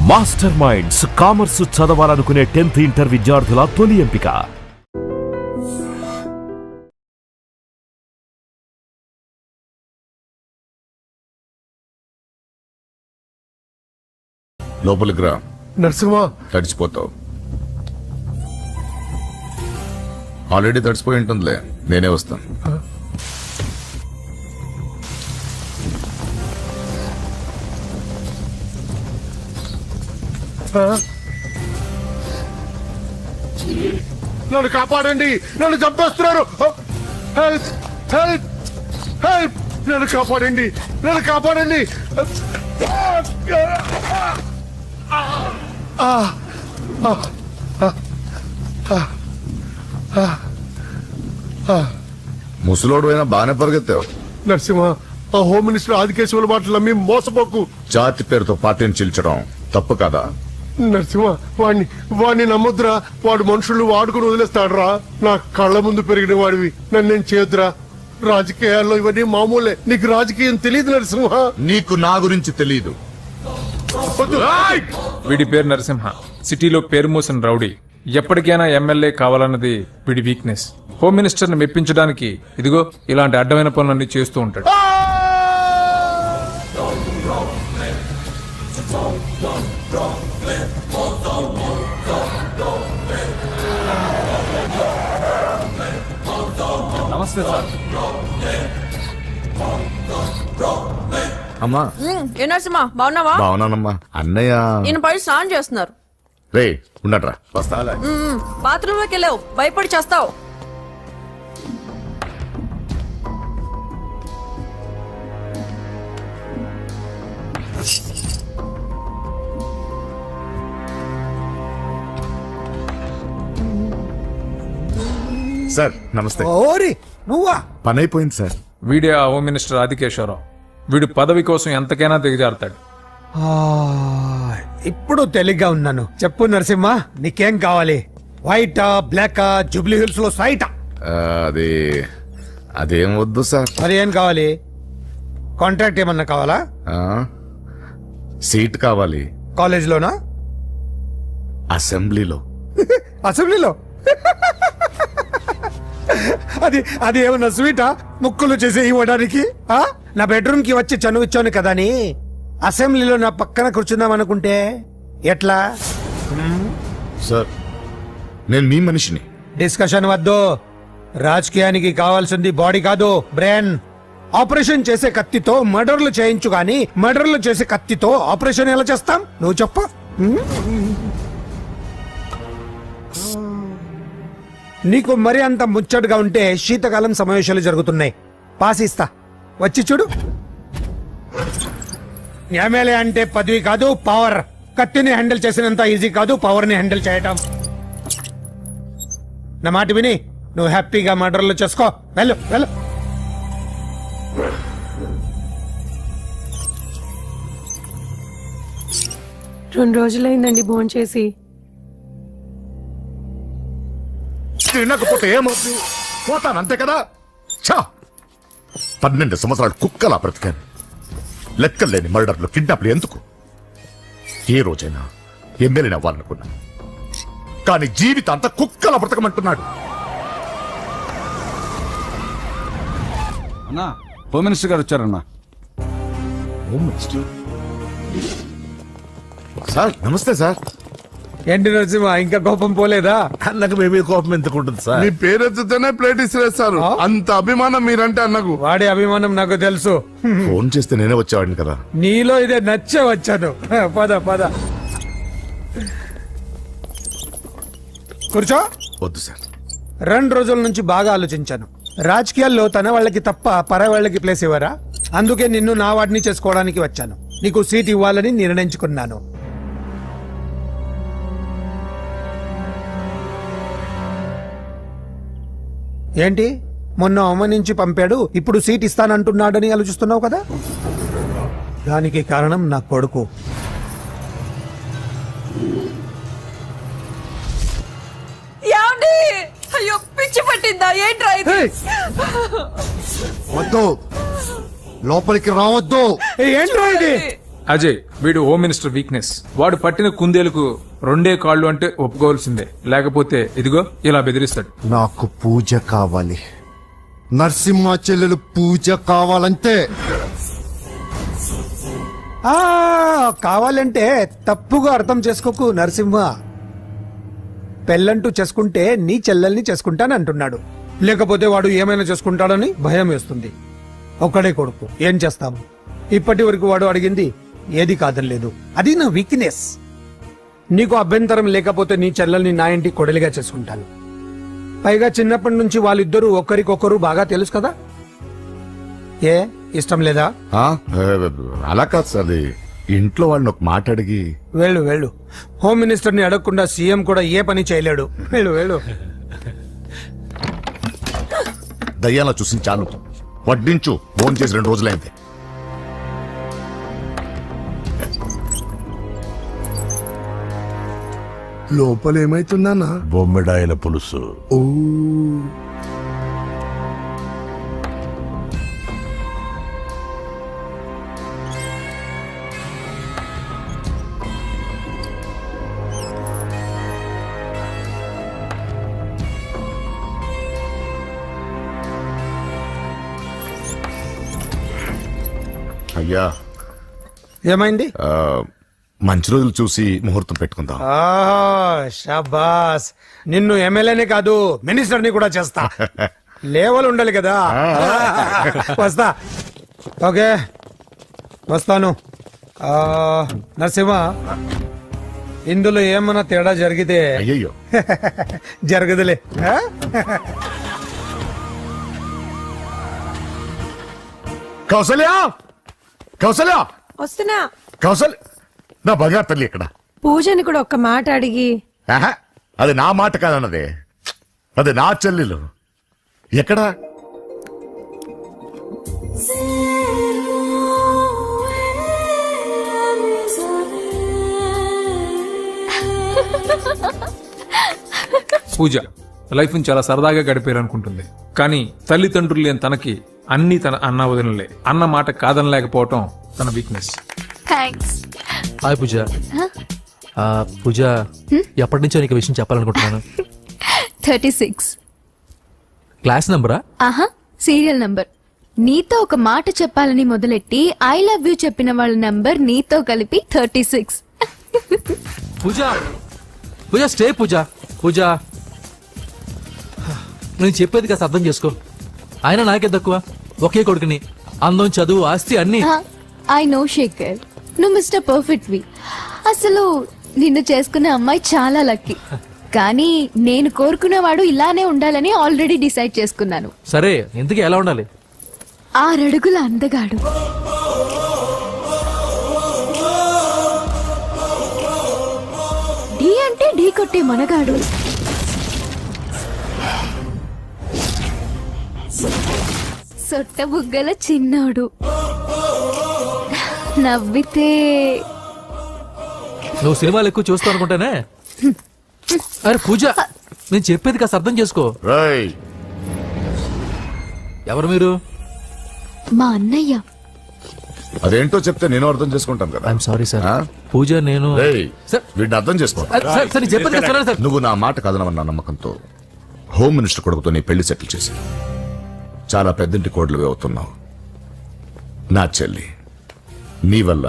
Master minds commerce చదవాలనుకునే 10th inter విద్యార్థుల తొలి ఎంపిక. లోపలికి రా. నరసింహ, తడిచిపోతావు. ఆల్రెడీ తడిచిపోయి ఉంటుందిలే, నేనే వస్తాను. నన్ను కాపాడండి, నన్ను చంపేస్తున్నారు. హెల్ప్, హెల్ప్, హెల్ప్, నన్ను కాపాడండి, నన్ను కాపాడండి. ముసలోడు అయినా బాగానే పరిగెత్తావు. నరసింహ, ఆ హోమ్ మినిస్టర్ ఆదికేశవుల మాటలు నమ్మి మోసపోకు. జాతి పేరుతో పార్టీని చీల్చడం తప్పు కదా. నరసింహ, వాడిని నమ్మొద్దురా. వాడు మనుషులు వాడుకుని వదిలేస్తాడురా. నా కళ్ళ ముందు పెరిగిన వాడివి, నన్ను నేను చేయొద్దురా. రాజకీయాల్లో ఇవన్నీ మామూలే. నీకు రాజకీయం తెలియదు నరసింహ. నీకు నా గురించి తెలీదు. వీడి పేరు నరసింహ, సిటీలో పేరు మోసిన రౌడీ. ఎప్పటికైనా ఎమ్మెల్యే కావాలన్నది వీడి వీక్నెస్. హోమ్ మినిస్టర్ ని మెప్పించడానికి ఇదిగో ఇలాంటి అడ్డమైన పనులన్నీ చేస్తూ ఉంటాడు. నమస్తే సార్. అమ్మా. ఏ నరసింహ, బాగున్నావా? బాగున్నానమ్మా. అన్నయ్య ఈయన పడి స్నానం చేస్తున్నారు. రే ఉండట్రా, వస్తా. బాత్రూమ్ లోకి వెళ్ళావు, భయపడి చేస్తావు. సార్ నమస్తే. ఓరి నువ్వా? పని అయిపోయింది సార్. వీడే ఆ హోమ్ మినిస్టర్ ఆదికేశ్వరరావు. వీడు పదవి కోసం ఎంతకైనా దిగజారుతాడు. ఇప్పుడు తెలిగ్గా ఉన్నాను. చెప్పు నరసింహ, నీకేం కావాలి? వైటా, బ్లాకా, జూబ్లీ హిల్స్ లో సైటా? అది అదేం వద్దు సార్. మరి ఏం కావాలి? కాంట్రాక్ట్ ఏమన్నా కావాలా? సీట్ కావాలి. కాలేజ్ లోనా? అసెంబ్లీలో. అసెంబ్లీలో? అది అది ఏమన్నా స్వీటా? ముక్కులు చేసి ఇవ్వడానికి? నా బెడ్రూమ్ కి వచ్చి చనువిచ్చాను కదా అని అసెంబ్లీలో నా పక్కన కూర్చుందాం అనుకుంటే ఎట్లా? సార్ నేను మీ మనిషిని. డిస్కషన్ వద్దు. రాజకీయానికి కావాల్సింది బాడీ కాదు, బ్రెయిన్. ఆపరేషన్ చేసే కత్తితో మర్డర్లు చేయించు గాని మర్డర్లు చేసే కత్తితో ఆపరేషన్ ఎలా చేస్తాం? నువ్వు చెప్పు. నీకు మరి అంత ముచ్చటగా ఉంటే శీతకాలం సమావేశాలు జరుగుతున్నాయి. పాసిస్తా, వచ్చి చూడు. ఎమ్మెల్యే అంటే పదవి కాదు, పవర్. కత్తిని హ్యాండిల్ చేసినంత ఈజీ కాదు పవర్ ని హ్యాండిల్ చేయటం. నా మాట విని నువ్వు హ్యాపీగా మర్డర్లు చేసుకో. వెళ్ళు వెళ్ళు. రెండు రోజులైందండి భోంచేసి. తినకపోతే ఏమవుతుంది? పోతాను అంతే కదా. 12 సంవత్సరాలు కుక్కలా బ్రతికాను. లెక్కలేని మర్డర్లు, కిడ్నాప్లు ఎందుకు? ఏ రోజైనా ఎమ్మెల్యేని అవ్వాలనుకున్నాను, కానీ జీవితం అంతా కుక్కలా బ్రతకమంటున్నాడు. అన్నా, హోమ్ మినిస్టర్ గారు వచ్చారన్నా. హోమ్ మినిస్టర్ సార్ నమస్తే సార్. ఏంటి నరసింహ, ఇంకా కోపం పోలేదా? అన్నకు మేమే కోపం ఎందుకుంటుంది సార్? నీ పేరెత్తితేనే ప్లేట్ ఇసిరేస్తారు. అంత అభిమానం మీరంటే అన్నకు. వాడి అభిమానం నాకు తెలుసు. ఫోన్ చేస్తే నేనే వచ్చేవాడిని కదా. నీలో ఇదే నచ్చే వచ్చాను. పద పద కూర్చో. వద్దు సార్. 2 రోజుల నుంచి బాగా ఆలోచించాను. రాజకీయాల్లో తన వాళ్ళకి తప్ప పర వాళ్ళకి ప్లేస్ ఇవ్వరా? అందుకే నిన్ను నా వాడిని చేసుకోవడానికి వచ్చాను. నీకు సీట్ ఇవ్వాలని నిర్ణయించుకున్నాను. ఏంటి, మొన్న అవమానించి పంపాడు, ఇప్పుడు సీట్ ఇస్తానంటున్నాడని ఆలోచిస్తున్నావు కదా? దానికి కారణం నా కొడుకు. అయ్యో, పిచ్చి పట్టిందా ఏంట్రా ఇది? వద్దు, లోపలికి రావద్దు. ఏంట్రా ఇది? అజయ్ వీడు హోమ్ మినిస్టర్ వీక్నెస్. వాడు పట్టిన కుందేలకు 2 కాళ్ళు అంటే ఒప్పుకోవాల్సిందే, లేకపోతే ఇదిగో ఇలా బెదిరిస్తాడు. నాకు పూజ కావాలి, నరసింహ చెల్లెలు పూజ కావాలంతే. కావాలంటే తప్పుగా అర్థం చేసుకోకు నరసింహ. పెళ్ళంటూ చేసుకుంటే నీ చెల్లెల్ని చేసుకుంటానంటున్నాడు. లేకపోతే వాడు ఏమైనా చేసుకుంటాడని భయం వేస్తుంది. ఒక్కడే కొడుకు, ఏం చేస్తాము? ఇప్పటి వరకు వాడు అడిగింది ఏది కాదనలేదు. అది నా వీక్నెస్. నీకు అభ్యంతరం లేకపోతే నీ చెల్లెల్ని నా ఇంటి కొడలిగా చేసుకుంటాను. పైగా చిన్నప్పటి నుంచి వాళ్ళిద్దరూ ఒకరికొకరు బాగా తెలుసు కదా. ఏ ఇష్టం లేదా? అలా కాదు సార్, అది ఇంట్లో వాళ్ళని ఒక మాట అడిగి. వెళ్ళు వెళ్ళు. హోమ్ మినిస్టర్ని అడగకుండా సీఎం కూడా ఏ పని చేయలేడు. వెళ్ళు వెళ్ళు. దయ్యాలా చూసి చాలు, వడ్డించు. ఫోన్ చేసి 2 రోజులైంది. లోపల ఏమైతుందన్నా? బొమ్మిడాయల పులుసు. ఓ అయ్యా, ఏమైంది? మంచి రోజులు చూసి ముహూర్తం పెట్టుకుందాం. షాబాస్. నిన్ను ఎమ్మెల్యేనే కాదు మినిస్టర్ని కూడా చేస్తా. లేవల్ ఉండాలి కదా. వస్తా. ఓకే వస్తాను. నరసింహ, ఇందులో ఏమన్నా తేడా జరిగితే అయ్యయ్యో, జరగదులే. కౌసల్య, కౌసల్య, వస్తున్నా. కౌసల్య, నా బంగారు తల్లి ఇక్కడ. పూజని కూడా ఒక్క మాట అడిగి. ఆహా, అది నా మాట కాదన్నదే, అది నా చెల్లెలు. ఎక్కడా? పూజ లైఫ్ ని చాలా సరదాగా గడిపేయాలనుకుంటుంది. కానీ తల్లిదండ్రులు లేని తనకి అన్ని తన అన్న వదినలే. అన్న మాట కాదనలేకపోవటం తన వీక్నెస్. థ్యాంక్స్. హాయ్ పూజ. పూజ, ఎప్పటి నుంచో నీకు విషయం చెప్పాలనుకుంటున్నాను. 36. క్లాస్ నంబరా? ఆహా, సీరియల్ నంబర్. నీతో ఒక మాట చెప్పాలని మొదలెట్టి ఐ లవ్ యూ చెప్పిన వాళ్ళ నంబర్ నీతో కలిపి 36. పూజ, పూజ స్టే. పూజ, పూజ నేను చెప్పేది కాస్త అర్థం చేసుకో. ఆయన నాకే తక్కువ, ఒకే కొడుకుని. అందం, చదువు, ఆస్తి అన్ని. ఐ నో శేఖర్, నువ్వు మిస్టర్ పర్ఫెక్ట్ వి. అసలు నిన్ను చేసుకునే అమ్మాయి చాలా లక్కీ. కానీ నేను కోరుకునేవాడు ఇలానే ఉండాలని ఆల్రెడీ డిసైడ్ చేసుకున్నాను. సరే, ఇంతకీ ఎలా ఉండాలి? 6 అడుగుల అందగాడు, ఢీ అంటే ఢీ కొట్టే మనగాడు, సొట్ట బుగ్గల చిన్నోడు, నవ్వితే. నువ్వు సినిమాలు ఎక్కువ చూస్తావు అనుకుంటానే. అరే పూజ, నేను చెప్పేది కాస్త అర్థం చేసుకో. రేయ్, ఎవరు మీరు? మా అన్నయ్య. అదేంటో చెప్తే నేను అర్థం చేసుకుంటాను కదా. I'm sorry sir. ఆ? పూజ, నేను రేయ్, సార్, వీడిని అర్థం చేసుకో. సార్, సార్, నేను చెప్పేది కాస్త వినండి సార్. నువ్వు నా మాట కాదనవన్న నమ్మకంతో హోమ్ మినిస్టర్ కొడుకుతో నీ పెళ్లి సెటిల్ చేసి చాలా పెద్దంటి కోడలు అవుతున్నావు. నా చెల్లి, నీ వల్ల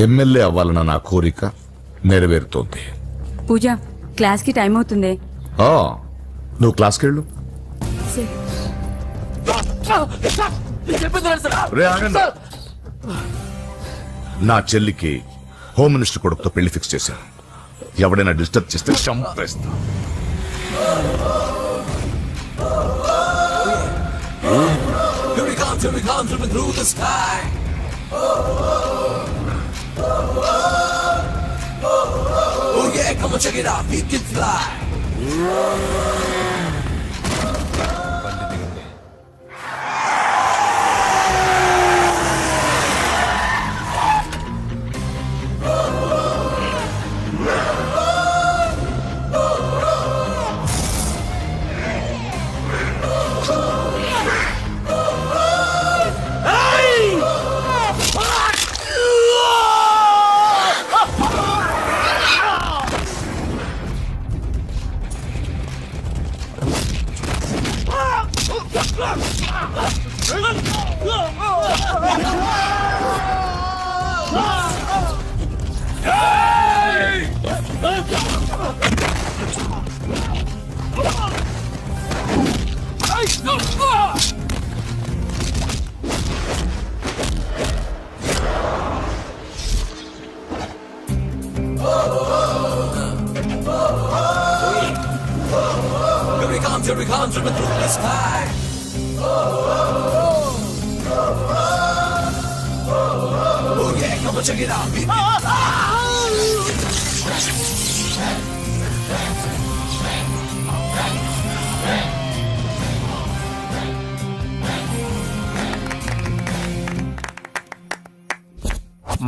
ఎమ్మెల్యే అవ్వాలన్న నా కోరిక నెరవేరుతోంది. పూజ, క్లాస్ కి టైం అవుతుంది. ఆ, నువ్వు క్లాస్కి వెళ్ళు. రే, ఆగండి. నా చెల్లికి హోమ్ మినిస్టర్ కొడుకుతో పెళ్లి ఫిక్స్ చేశాను. ఎవడైనా డిస్టర్బ్ చేస్తే చంపేస్తా.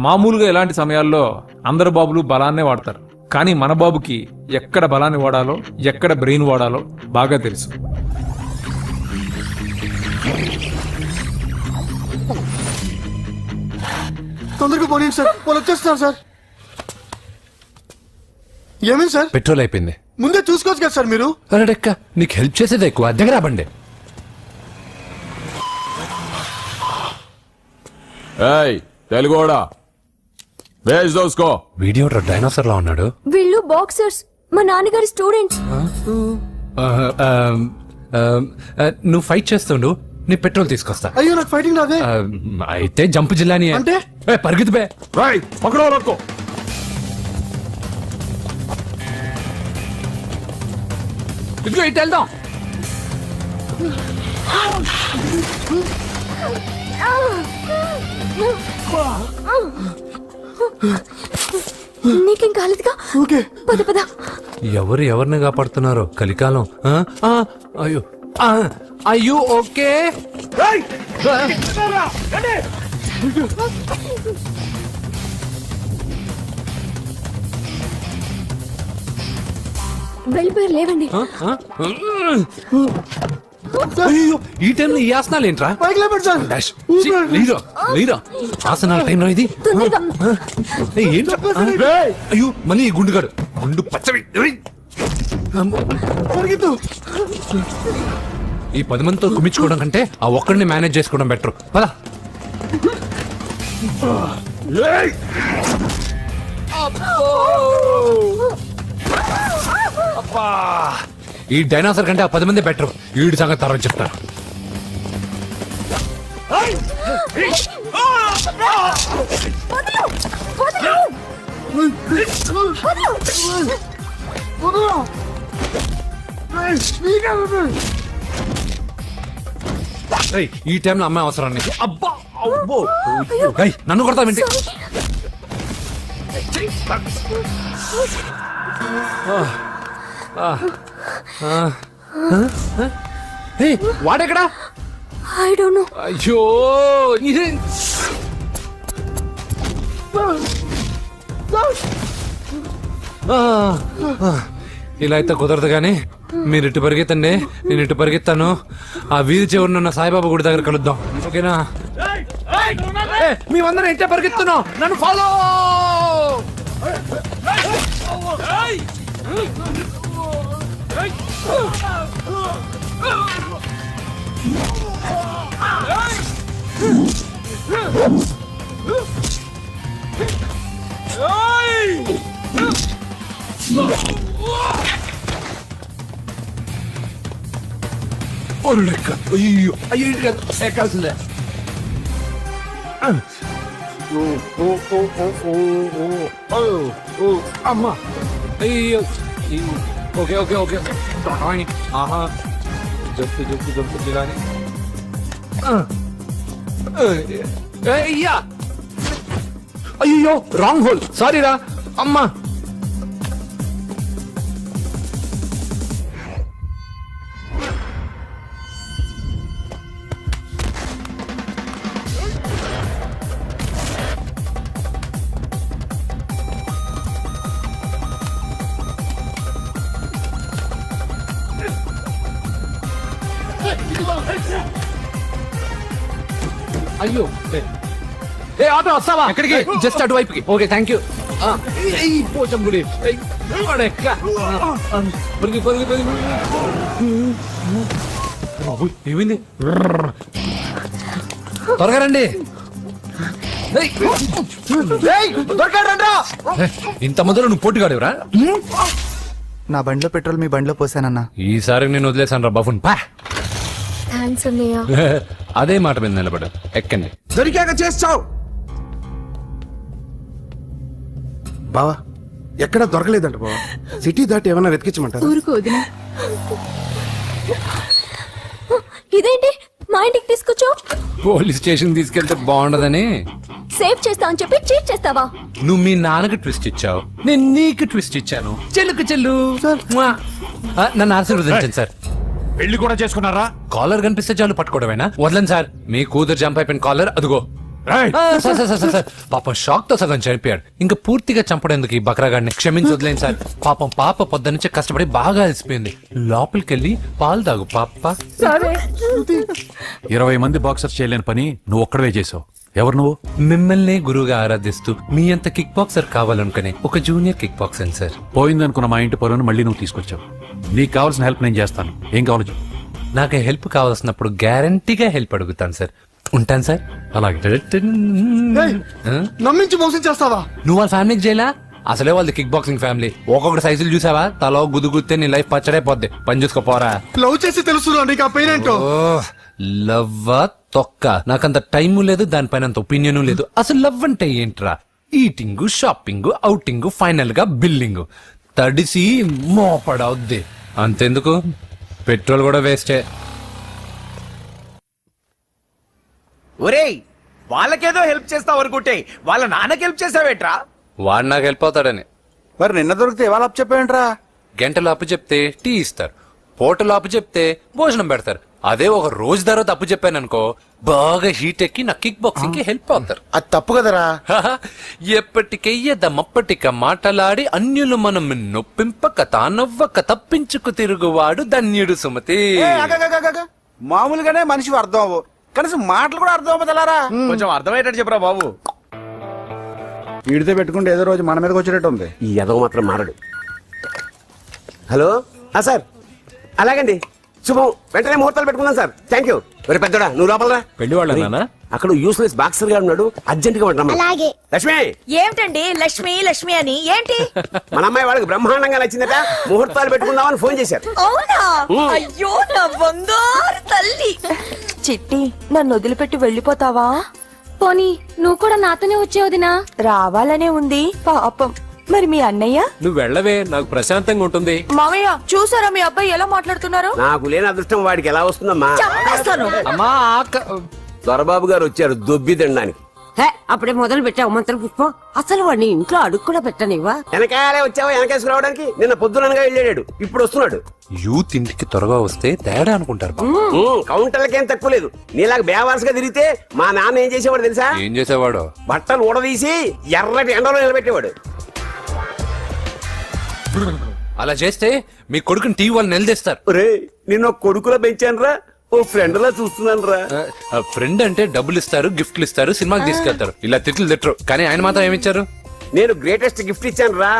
మామూలుగా ఇలాంటి సమయాల్లో అందరు బాబులు బలాన్నే వాడతారు, కానీ మన బాబుకి ఎక్కడ బలాన్ని వాడాలో ఎక్కడ బ్రెయిన్ వాడాలో బాగా తెలుసు. తొందరగా పోనీ సార్, వాళ్ళు వచ్చేస్తున్నారు సార్. ఏమైంది సార్? పెట్రోల్ అయిపోయింది. ముందే చూసుకోవచ్చు కదా సార్ మీరు. అరెక్క, నీకు హెల్ప్ చేసేది ఎక్కువ, దగ్గర బండి. తెలుగోడా వేజ్ దోసుకో. వీడియో డైనోసర్ లా ఉన్నాడు. వీళ్ళు బాక్సర్స్, మా నాన్నగారి స్టూడెంట్స్. నువ్వు ఫైట్ చేస్తుండు, నీ పెట్రోల్ తీసుకొస్తా. అయ్యో నాకు ఫైటింగ్ రాదే. అయితే జంప్ జిల్లాని అంటే? పరిగెత్తు బే. పక్కడో రక్కో. ఇదిగో ఇటు వెళ్దాం. నీకేం కాలేదుగా? ఓకే పద పద. ఎవరు ఎవరిని కాపాడుతున్నారో కలికాలం. అయ్యో అయ్యో ఓకే. వెళ్ళిపోయారు, లేవండి. అయ్యో ఈ టైంలో ఈ ఆసనాలు ఏంట్రా? పైకి లేపండి సార్. లేరా ఆసనాల టైంలో ఇది. ఏంట్రా? అయ్యో మళ్ళీ ఈ గుండుగాడు, గుండు పచ్చవి. పరిగెత్తు. ఈ 10 మందితో కుమ్మించుకోవడం కంటే ఆ ఒక్కడిని మేనేజ్ చేసుకోవడం బెటర్. పదా. ఈ డైనాసర్ కంటే ఆ 10 మంది బెటర్. వీడి సంగతి తర్వాత చెప్తాను. ఈ టైంలో అమ్మాయి అవసరం నీకు. అబ్బా అబ్బో. నన్ను కొడతా వింటే. వాడెక్కడా? I don't know. అయ్యో ఇలా అయితే కుదరదు కానీ మీరు ఇటు పరిగెత్తండి, నేను ఇటు పరిగెత్తాను. ఆ వీధి చివరినున్న సాయిబాబా గుడి దగ్గర కలుద్దాం, ఓకేనా? మేమందరం ఇంటే పరిగెత్తున్నాం, నన్ను ఫాలో. అయ్యో అయ్యో ఎక్కాల్సిందే. అమ్మా అయ్యో. Okay okay okay. ఆహా జంపు జంపు జంపు జిలాని. అయ్యా అయ్యో రాంగ్ హోల్, సారీ రా అమ్మా. అయ్యో ఏ ఆటో వస్తావా? ఎక్కడికి? జస్ట్ అటువైపుకి. Okay thank you. పోచం గుడి ఏమైంది? త్వరగా రండి. ఇంత మొదలు నువ్వు పోటీగాడేవరా? నా బండిలో పెట్రోల్ మీ బండిలో పోసానన్నా. ఈసారి నేను వదిలేసాను రా బఫున్. పా థ్యాంక్స్ అన్నయ్య. అదే మాట మీద నిలబడు. ఎక్కండి. దొరికాక చేస్తావు బావా. ఎక్కడ దొరకలేదంట బావా. సిటీ దాటి ఏమైనా వెతికించమంటారా? ఊరుకు వదిన. ఇదేంటి మా ఇంటికి తీసుకొచ్చావు? పోలీస్ స్టేషన్ తీసుకెళ్తే బాగుండదని. సేవ్ చేస్తా అని చెప్పి చీట్ చేస్తావా? నువ్వు మీ నాన్నకి ట్విస్ట్ ఇచ్చావు, నేను నీకు ట్విస్ట్ ఇచ్చాను. చెల్లుకు చెల్లు. నన్ను ఆశీర్వదించండి సార్. పెళ్లి కూడా చేసుకున్నారా? కాలర్ కనిపిస్తే చాలు పట్టుకోవడమేనా? వదలండి సార్. మీ కూతురు జంప్ అయిపోయిన కాలర్ అదిగో. సార్ పాపం షాక్ తో సగం చనిపోయాడు. ఇంకా పూర్తిగా చంపడేందుకు ఈ బక్రాగాడిని క్షమించి వదిలేండి సార్. పాపం పాప పొద్దున్నుంచి కష్టపడి బాగా అలసిపోయింది. లోపలికెళ్ళి పాలు తాగు పాప. 20 మంది బాక్సర్స్ చేయలేని పని నువ్వు ఒక్కడవే చేసావు. ఎవరు నువ్వు? మిమ్మల్ని గురువుగా ఆరాధిస్తూ మీ అంత కిక్ బాక్సర్ కావాలనుకునే ఒక జూనియర్ కిక్ బాక్సర్ సార్. పోయిందనుకున్న మా ఇంటి పొలను మళ్ళీ నువ్వు తీసుకొచ్చావు. నీకు కావాల్సిన హెల్ప్ నేను చేస్తాను. ఏం కావాలో చెప్పు. నాకు హెల్ప్ కావాల్సినప్పుడు గ్యారంటీగా హెల్ప్ అడుగుతాను సార్. ఉంటాను సార్. అలాగే. నమ్మించి మోసం చేస్తావా? నువ్వు వాళ్ళ ఫ్యామిలీకి చేయలా? అసలే వాళ్ళది కిక్ బాక్సింగ్ ఫ్యామిలీ. ఒక్కొక్కటి సైజులు చూసావా? తలో గుద్దుగుద్దే నీ లైఫ్ పచ్చడైపోద్ది. పని చూసుకోపోరా. లవ్ చేసి తెలుస్తుందా నీకు ఆ పెయిన్ ఏంటో? లవ్వా తొక్క. నాకంత టైము లేదు, దానిపైన అంత ఒపీనియన్ లేదు. అసలు లవ్ అంటే ఏంట్రా? ఈటింగ్, షాపింగ్, అవుటింగ్, ఫైనల్ గా బిల్డింగ్. తడిసి మోపడవుద్ది. అంతెందుకు, పెట్రోల్ కూడా వేస్టే. ఒరేయ్, వాళ్ళకేదో హెల్ప్ చేస్తావు అనుకుంటే వాళ్ళ నాన్నకి హెల్ప్ చేసావేట్రా? వాడు నాకు హెల్ప్ అవుతాడని. మరి నిన్న దొరికితే ఇవాళ అప్పు చెప్పేంట్రా? గంటలు అప్పు చెప్తే టీ ఇస్తారు, పూటలు అప్పు చెప్తే భోజనం పెడతారు. అదే ఒక రోజు తర్వాత అప్పు చెప్పాను అనుకో, బాగా హీట్ ఎక్కి నా కిక్ బాక్సింగ్ కి హెల్ప్ అవుతారు. అది తప్పు కదరా. ఎప్పటికెయ్యదమప్పటిక మాటలాడి అన్యులు మనం నొప్పింపక తానవ్వక తప్పించుకు తిరుగువాడు ధన్యుడు సుమతి. మామూలుగానే మనిషి అర్థం అవ్వు, కనీసం మాటలు కూడా అర్థం అవ్వదలారా. కొంచెం అర్థమయ్యేటట్టు చెప్పరా బాబు. వీడితో పెట్టుకుంటే ఏదో రోజు మన మీదకి వచ్చేటట్టు ఉంది. ఈ ఎదవ మాత్రం మారడు. హలో సార్, అలాగండి, శుభం. వెంటనే ముహూర్తాలు పెట్టుకుందాం సార్. Thank you. మరి పెద్దడా నువ్వు లోపలరా. పెళ్లి వాళ్ళ అక్కడ యూస్లెస్ బాక్సర్ గా ఉన్నాడు, అర్జెంట్ గా ఉంటాం. లక్ష్మి. ఏమిటండి లక్ష్మి లక్ష్మి అని ఏంటి? మన అమ్మాయి వాళ్ళకి బ్రహ్మాండంగా నచ్చిందట, ముహూర్తాలు పెట్టుకుందామని ఫోన్ చేశారు. అవునా? అయ్యో నా బంగారు తల్లి. చిట్టి, నన్ను వదిలిపెట్టి వెళ్ళిపోతావా? పోనీ నువ్వు కూడా నాతోనే వచ్చేవదినా? రావాలనే ఉంది పాపం. మరి మీ అన్నయ్య? నువ్వు వెళ్ళవే, నాకు ప్రశాంతంగా ఉంటుంది. మామయ్య చూసారా మీ అబ్బాయి ఎలా మాట్లాడుతున్నారు? నాకు లేని అదృష్టం వాడికి ఎలా వస్తుందమ్మా? చంపేస్తాను. అమ్మా దొరబాబు గారు వచ్చారు దొబ్బి తినడానికి. అప్పుడే మొదలు పెట్టావు మంత్ర పుష్పం. అసలు వాడిని ఇంట్లో అడుగు కూడా పెట్టనివ్వా? వెనకాలే వచ్చావా? వెనకేసుకు రావడానికి నిన్న పొద్దుననగా వెళ్ళాడు, ఇప్పుడు వస్తున్నాడు. యూత్ ఇంటికి త్వరగా వస్తే తేడా అనుకుంటారు. కౌంటర్లకేం తక్కువ లేదు. నీలాగా బేవారసుగా తిరిగితే మా నాన్న ఏం చేసేవాడు తెలుసా? ఏం చేసేవాడు? బట్టలు ఊడదీసి ఎర్రటి ఎండలో నిలబెట్టేవాడు. అలా చేస్తే మీ కొడుకుని టీవీ వాళ్ళు నిలదీస్తారు. రే, నిన్న కొడుకులా పెంచాను రా, ఓ ఫ్రెండ్ లా చూస్తున్నాను రా. ఫ్రెండ్ అంటే డబ్బులు ఇస్తారు, గిఫ్ట్లు ఇస్తారు, సినిమాకి తీసుకెళ్తారు. ఇలా తిట్లు తిట్టరు. కానీ ఆయన మాత్రం ఏమిచ్చారు? నేను గ్రేటెస్ట్ గిఫ్ట్ ఇచ్చాను రా,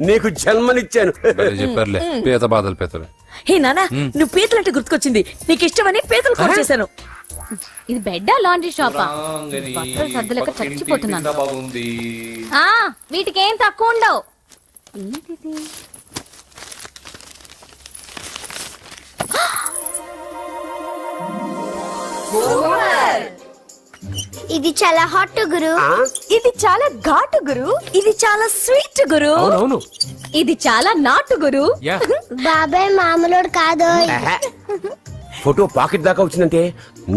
నీకు జన్మనిచ్చాను. చెప్పారులే, పీత బాధలు పీతలు. హే నానా, నువ్వు పీతలు అంటే గుర్తుకొచ్చింది. నీకు ఇష్టమని పీతలు కూడా చేశాను. ఇది బెడ్డా లాండ్రీ షాపా? బట్టలు సర్దులేక చచ్చిపోతున్నాను. వీటికి ఏం తక్కువ ఉండవు. ఏంటిది? ఇది చాలా హాట్ గురు. ఇది చాలా ఘాటు గురు. ఇది చాలా స్వీట్ గురు. అవునవును. ఇది చాలా నాటు గురు. బాబాయ్ మామూలుడు కాదు. ఫోటో పాకెట్ దాకా వచ్చిందంటే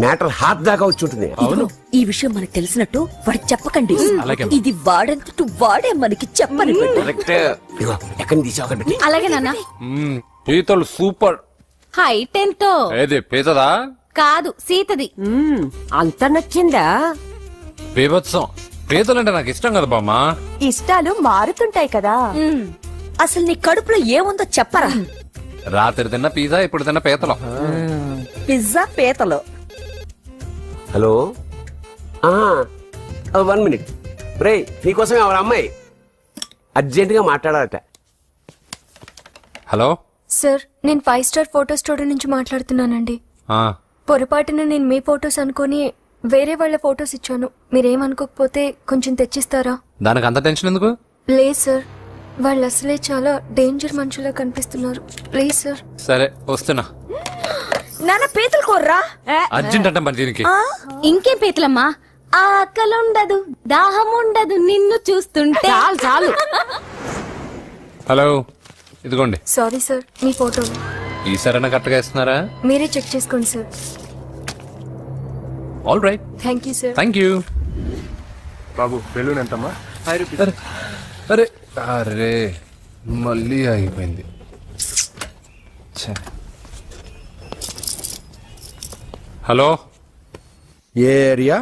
మ్యాటర్ హార్ట్ దాకా వచ్చి ఉంటుంది. ఈ విషయం మనకు తెలిసినట్టు వాడికి చెప్పకండి. ఇది వాడంతటూ వాడే మనకి చెప్పని. ఎక్కడి తీసావు? అలాగే నాన్న. పీతలు సూపర్. హైట్ ఎంతో? ఏది పీతదా? కాదు, సీతది. అంత నచ్చిందా? బీభత్సం. పీతలంటే నాకు ఇష్టం కదా బామ్మ. ఇష్టాలు మారుతుంటాయి కదా. అసలు నీ కడుపులో ఏముందో చెప్పరా. రాత్రి తిన్న పిజ్జా, ఇప్పుడు తిన్న పీతలు. పిజ్జా పీతలు. Hello, 1 minute. రే, నీకోసం ఎవరు అమ్మాయి అర్జెంట్ గా మాట్లాడాలట. హలో సార్, నేను 5 స్టార్ ఫోటో స్టూడియో నుంచి మాట్లాడుతున్నానండి. పొరపాటున నేను మీ ఫొటోస్ అనుకొని వేరే వాళ్ళ ఫొటోస్ ఇచ్చాను. మీరేమనుకోకపోతే కొంచెం తెచ్చిస్తారా? దానికి అంత టెన్షన్ ఎందుకు? లేదు సార్, వాళ్ళు అసలే చాలా డేంజర్ మనుషులా కనిపిస్తున్నారు. Please sir. సరే వస్తున్నా. నాన్న పీతలు కోర్రా అర్జెంట్ అంట మరి దీనికి. ఇంకే పీతలమ్మా, ఆకలుండదు, దాహం ఉండదు నిన్ను చూస్తుంటే. చాలు చాలు. హలో, ఇదిగోండి. సారీ సార్, మీ ఫోటో ఈసారైనా కరెక్ట్గా ఇస్తున్నారా? మీరే చెక్ చేసుకోండి sir. All right, thank you sir. Thank you. Babu balloon ఎంతమ్మా? అరే అరే మళ్ళీ అయిపోయింది. ఛే. హలో, ఏ ఏరియా?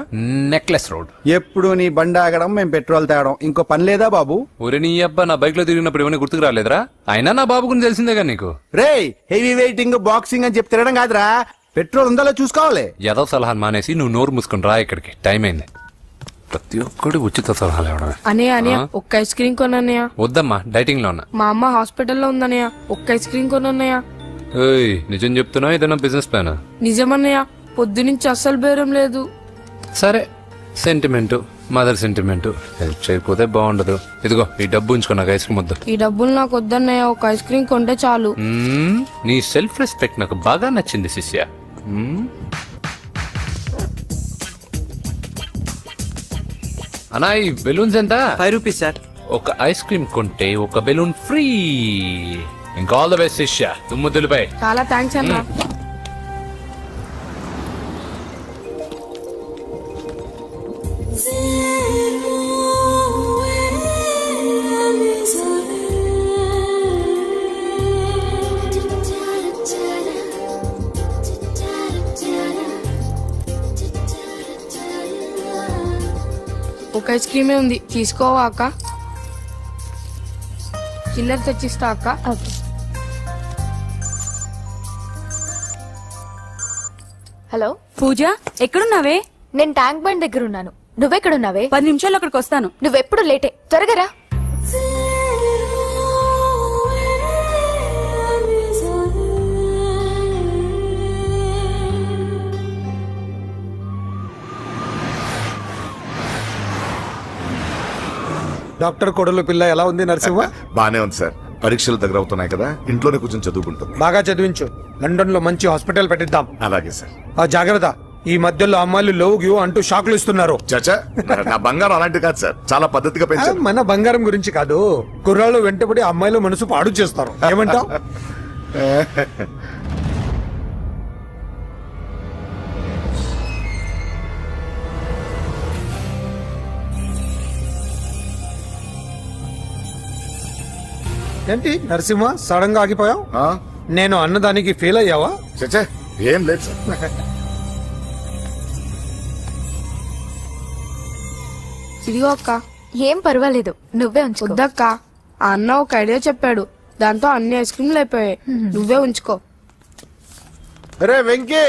Necklace road. ఎప్పుడు నీ బండి ఆగడం మేము పెట్రోల్ తేవడం, ఇంకో పని లేదా బాబు? ఒరే నీ అబ్బా, నా బైక్ లో తిరిగినప్పుడు ఏమైనా గుర్తుకు రాలేదురా? అయినా నా బాబు గురించి తెలిసిందేగా నీకు. రేయ్, హెవీ వెయిటింగ్ బాక్సింగ్ అని చెప్పి తిరగడం కాదురా, పెట్రోల్ ఉందో చూసుకోవాలి. ఏదో సలహాలు మానేసి నువ్వు నోరు మూసుకుని రా ఇక్కడికి, టైం అయింది. ప్రతి ఒక్కడు ఉచిత సలహాలు ఇవ్వడమే. అనయ్య ఒక్క ఐస్ క్రీమ్ కొనన్నయ్య. వద్దమ్మా, డైటింగ్ లో ఉన్నా. మా అమ్మ హాస్పిటల్లో ఉందన్నయ్య, ఒక్క ఐస్ క్రీమ్ కొనన్నయ్య. ఏయ్, నిజం చెప్తున్నావు ఏదైనా బిజినెస్ ప్లాన్? నిజమన్నయ్య, పొద్దునుంచి అస్సలు బేరం లేదు. సరే, సెంటిమెంట్, మదర్ సెంటిమెంట్, హెల్ప్ చేయకపోతే బాగుండదు. ఇదిగో ఈ డబ్బు ఉంచుకో, నాకు ఐస్ క్రీమ్ వద్దు. ఈ డబ్బులు నాకు వద్దన్నయ్య, ఒక ఐస్ క్రీమ్ కొంటే చాలు. నీ సెల్ఫ్ రెస్పెక్ట్ నాకు బాగా నచ్చింది శిష్య. అన్నా, ఈ బెలూన్స్ ఎంత? 5 రూపీస్ సార్. ఒక ఐస్ క్రీమ్ కొంటే ఒక బెలూన్ ఫ్రీ. ఇంకా ఆల్ ద బెస్ట్ శిష్య, దుమ్ముద్దులపై. చాలా థ్యాంక్స్ అన్న. ఒక ఐస్ క్రీమే ఉంది, తీసుకోవా అక్క? చిల్లర తెచ్చిస్తా అక్క. హలో పూజ, ఎక్కడున్నావే? నేను ట్యాంక్ బండ్ దగ్గర ఉన్నాను. నువ్వెక్కడున్నావే? 10 నిమిషాలు అక్కడికి వస్తాను. నువ్వెప్పుడు లేటే, త్వరగా రా. డాక్టర్ కొడలు పిల్ల ఎలా ఉంది నరసింహ? బానే ఉంది సార్. పరీక్షలు దగ్గర అవుతున్నాయి కదా, ఇంట్లోనే కూర్చొని చదువుకుంటుంది. బాగా చదివించు, లండన్ లో మంచి హాస్పిటల్ పెట్టిద్దాం. అలాగే సార్. ఆ జాగ్రత్త, ఈ మధ్యలో అమ్మాయిలు లవ్ గివ్ అంటూ షాక్లు ఇస్తున్నారు. చచ్చా, నా బంగారం అలాంటి కాదు సార్, చాలా పద్ధతిగా పెంచారు. మన బంగారం గురించి కాదు, కుర్రాళ్ళు వెంటబడి అమ్మాయిలు మనసు పాడు చేస్తారు. ఏమంటావ్? ఏంటి నరసింహ, సడన్ గా ఆగిపోయావు? ఆ? నేను అన్నదానికి ఫీల్ అయ్యావా? చచ్చా, ఏం లేదు సార్. ఇదిగో అక్క. ఏం పర్వాలేదు, నువ్వే ఉంచుకో. వద్దక్క, ఆ అన్న ఒక ఐడియా చెప్పాడు, దాంతో అన్ని ఐస్ క్రీమ్లు అయిపోయాయి. నువ్వే ఉంచుకో. రే వెంకీ,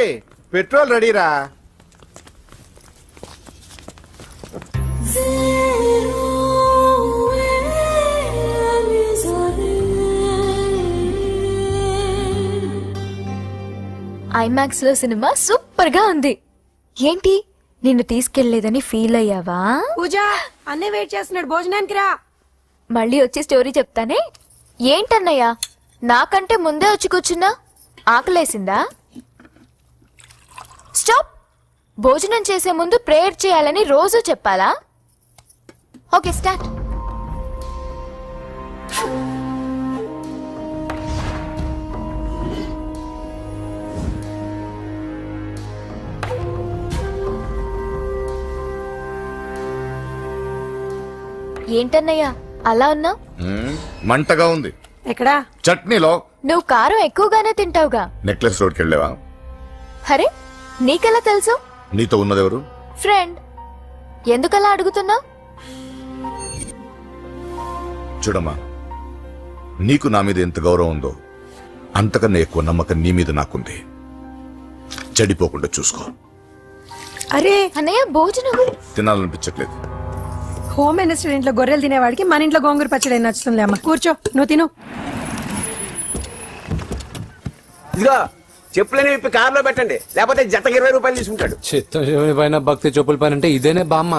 పెట్రోల్ రెడీరా? ఐమాక్స్ లో సినిమా సూపర్ గా ఉంది. ఏంటి, నిన్ను తీసుకెళ్లేదని ఫీల్ అయ్యావా? పూజ, అన్నే వెయిట్ చేస్తున్నాడు, భోజనానికి రా. మళ్ళీ వచ్చి స్టోరీ చెప్తానే. ఏంటన్నయ్యా, నాకంటే ముందే వచ్చి కూర్చున్నా? ఆకలేసిందా? స్టాప్. భోజనం చేసే ముందు ప్రేయర్ చేయాలని రోజు చెప్పాలా? Okay, start. ఏంటన్నయ్యా అలా ఉన్నావు? మంటగా ఉంది. ఎక్కడా? చట్నీలో. నువ్వు కారం ఎక్కువగానే తింటావుగా. నెక్లెస్ రోడ్కి వెళ్ళావా? అరే, నీకెలా తెలుసు? నీతో ఉన్నదెవరు? ఫ్రెండ్. ఎందుకలా అడుగుతున్నావు? చూడమ్మా, నీకు నా మీద ఎంత గౌరవం ఉందో అంతకన్నా ఎక్కువ నమ్మకం నీ మీద నాకుంది. చెడిపోకుండా చూసుకో. అరే అన్నయ్య, భోజనం తినాలనిపించట్లేదు. హోమ్ మినిస్టర్ ఇంట్లో గొర్రెలు తినేవాడికి మన ఇంట్లో గోంగూర పచ్చడి నచ్చుతుంది. అమ్మ కూర్చో, నువ్వు తిను. ఇదిగో చెప్పులని విప్పి కారులో పెట్టండి, లేకపోతే జతకి 20 రూపాయలు తీసుకుంటాడు. చిత్తం పైన భక్తి చెప్పుల పైన అంటే ఇదేనే బామ్మ.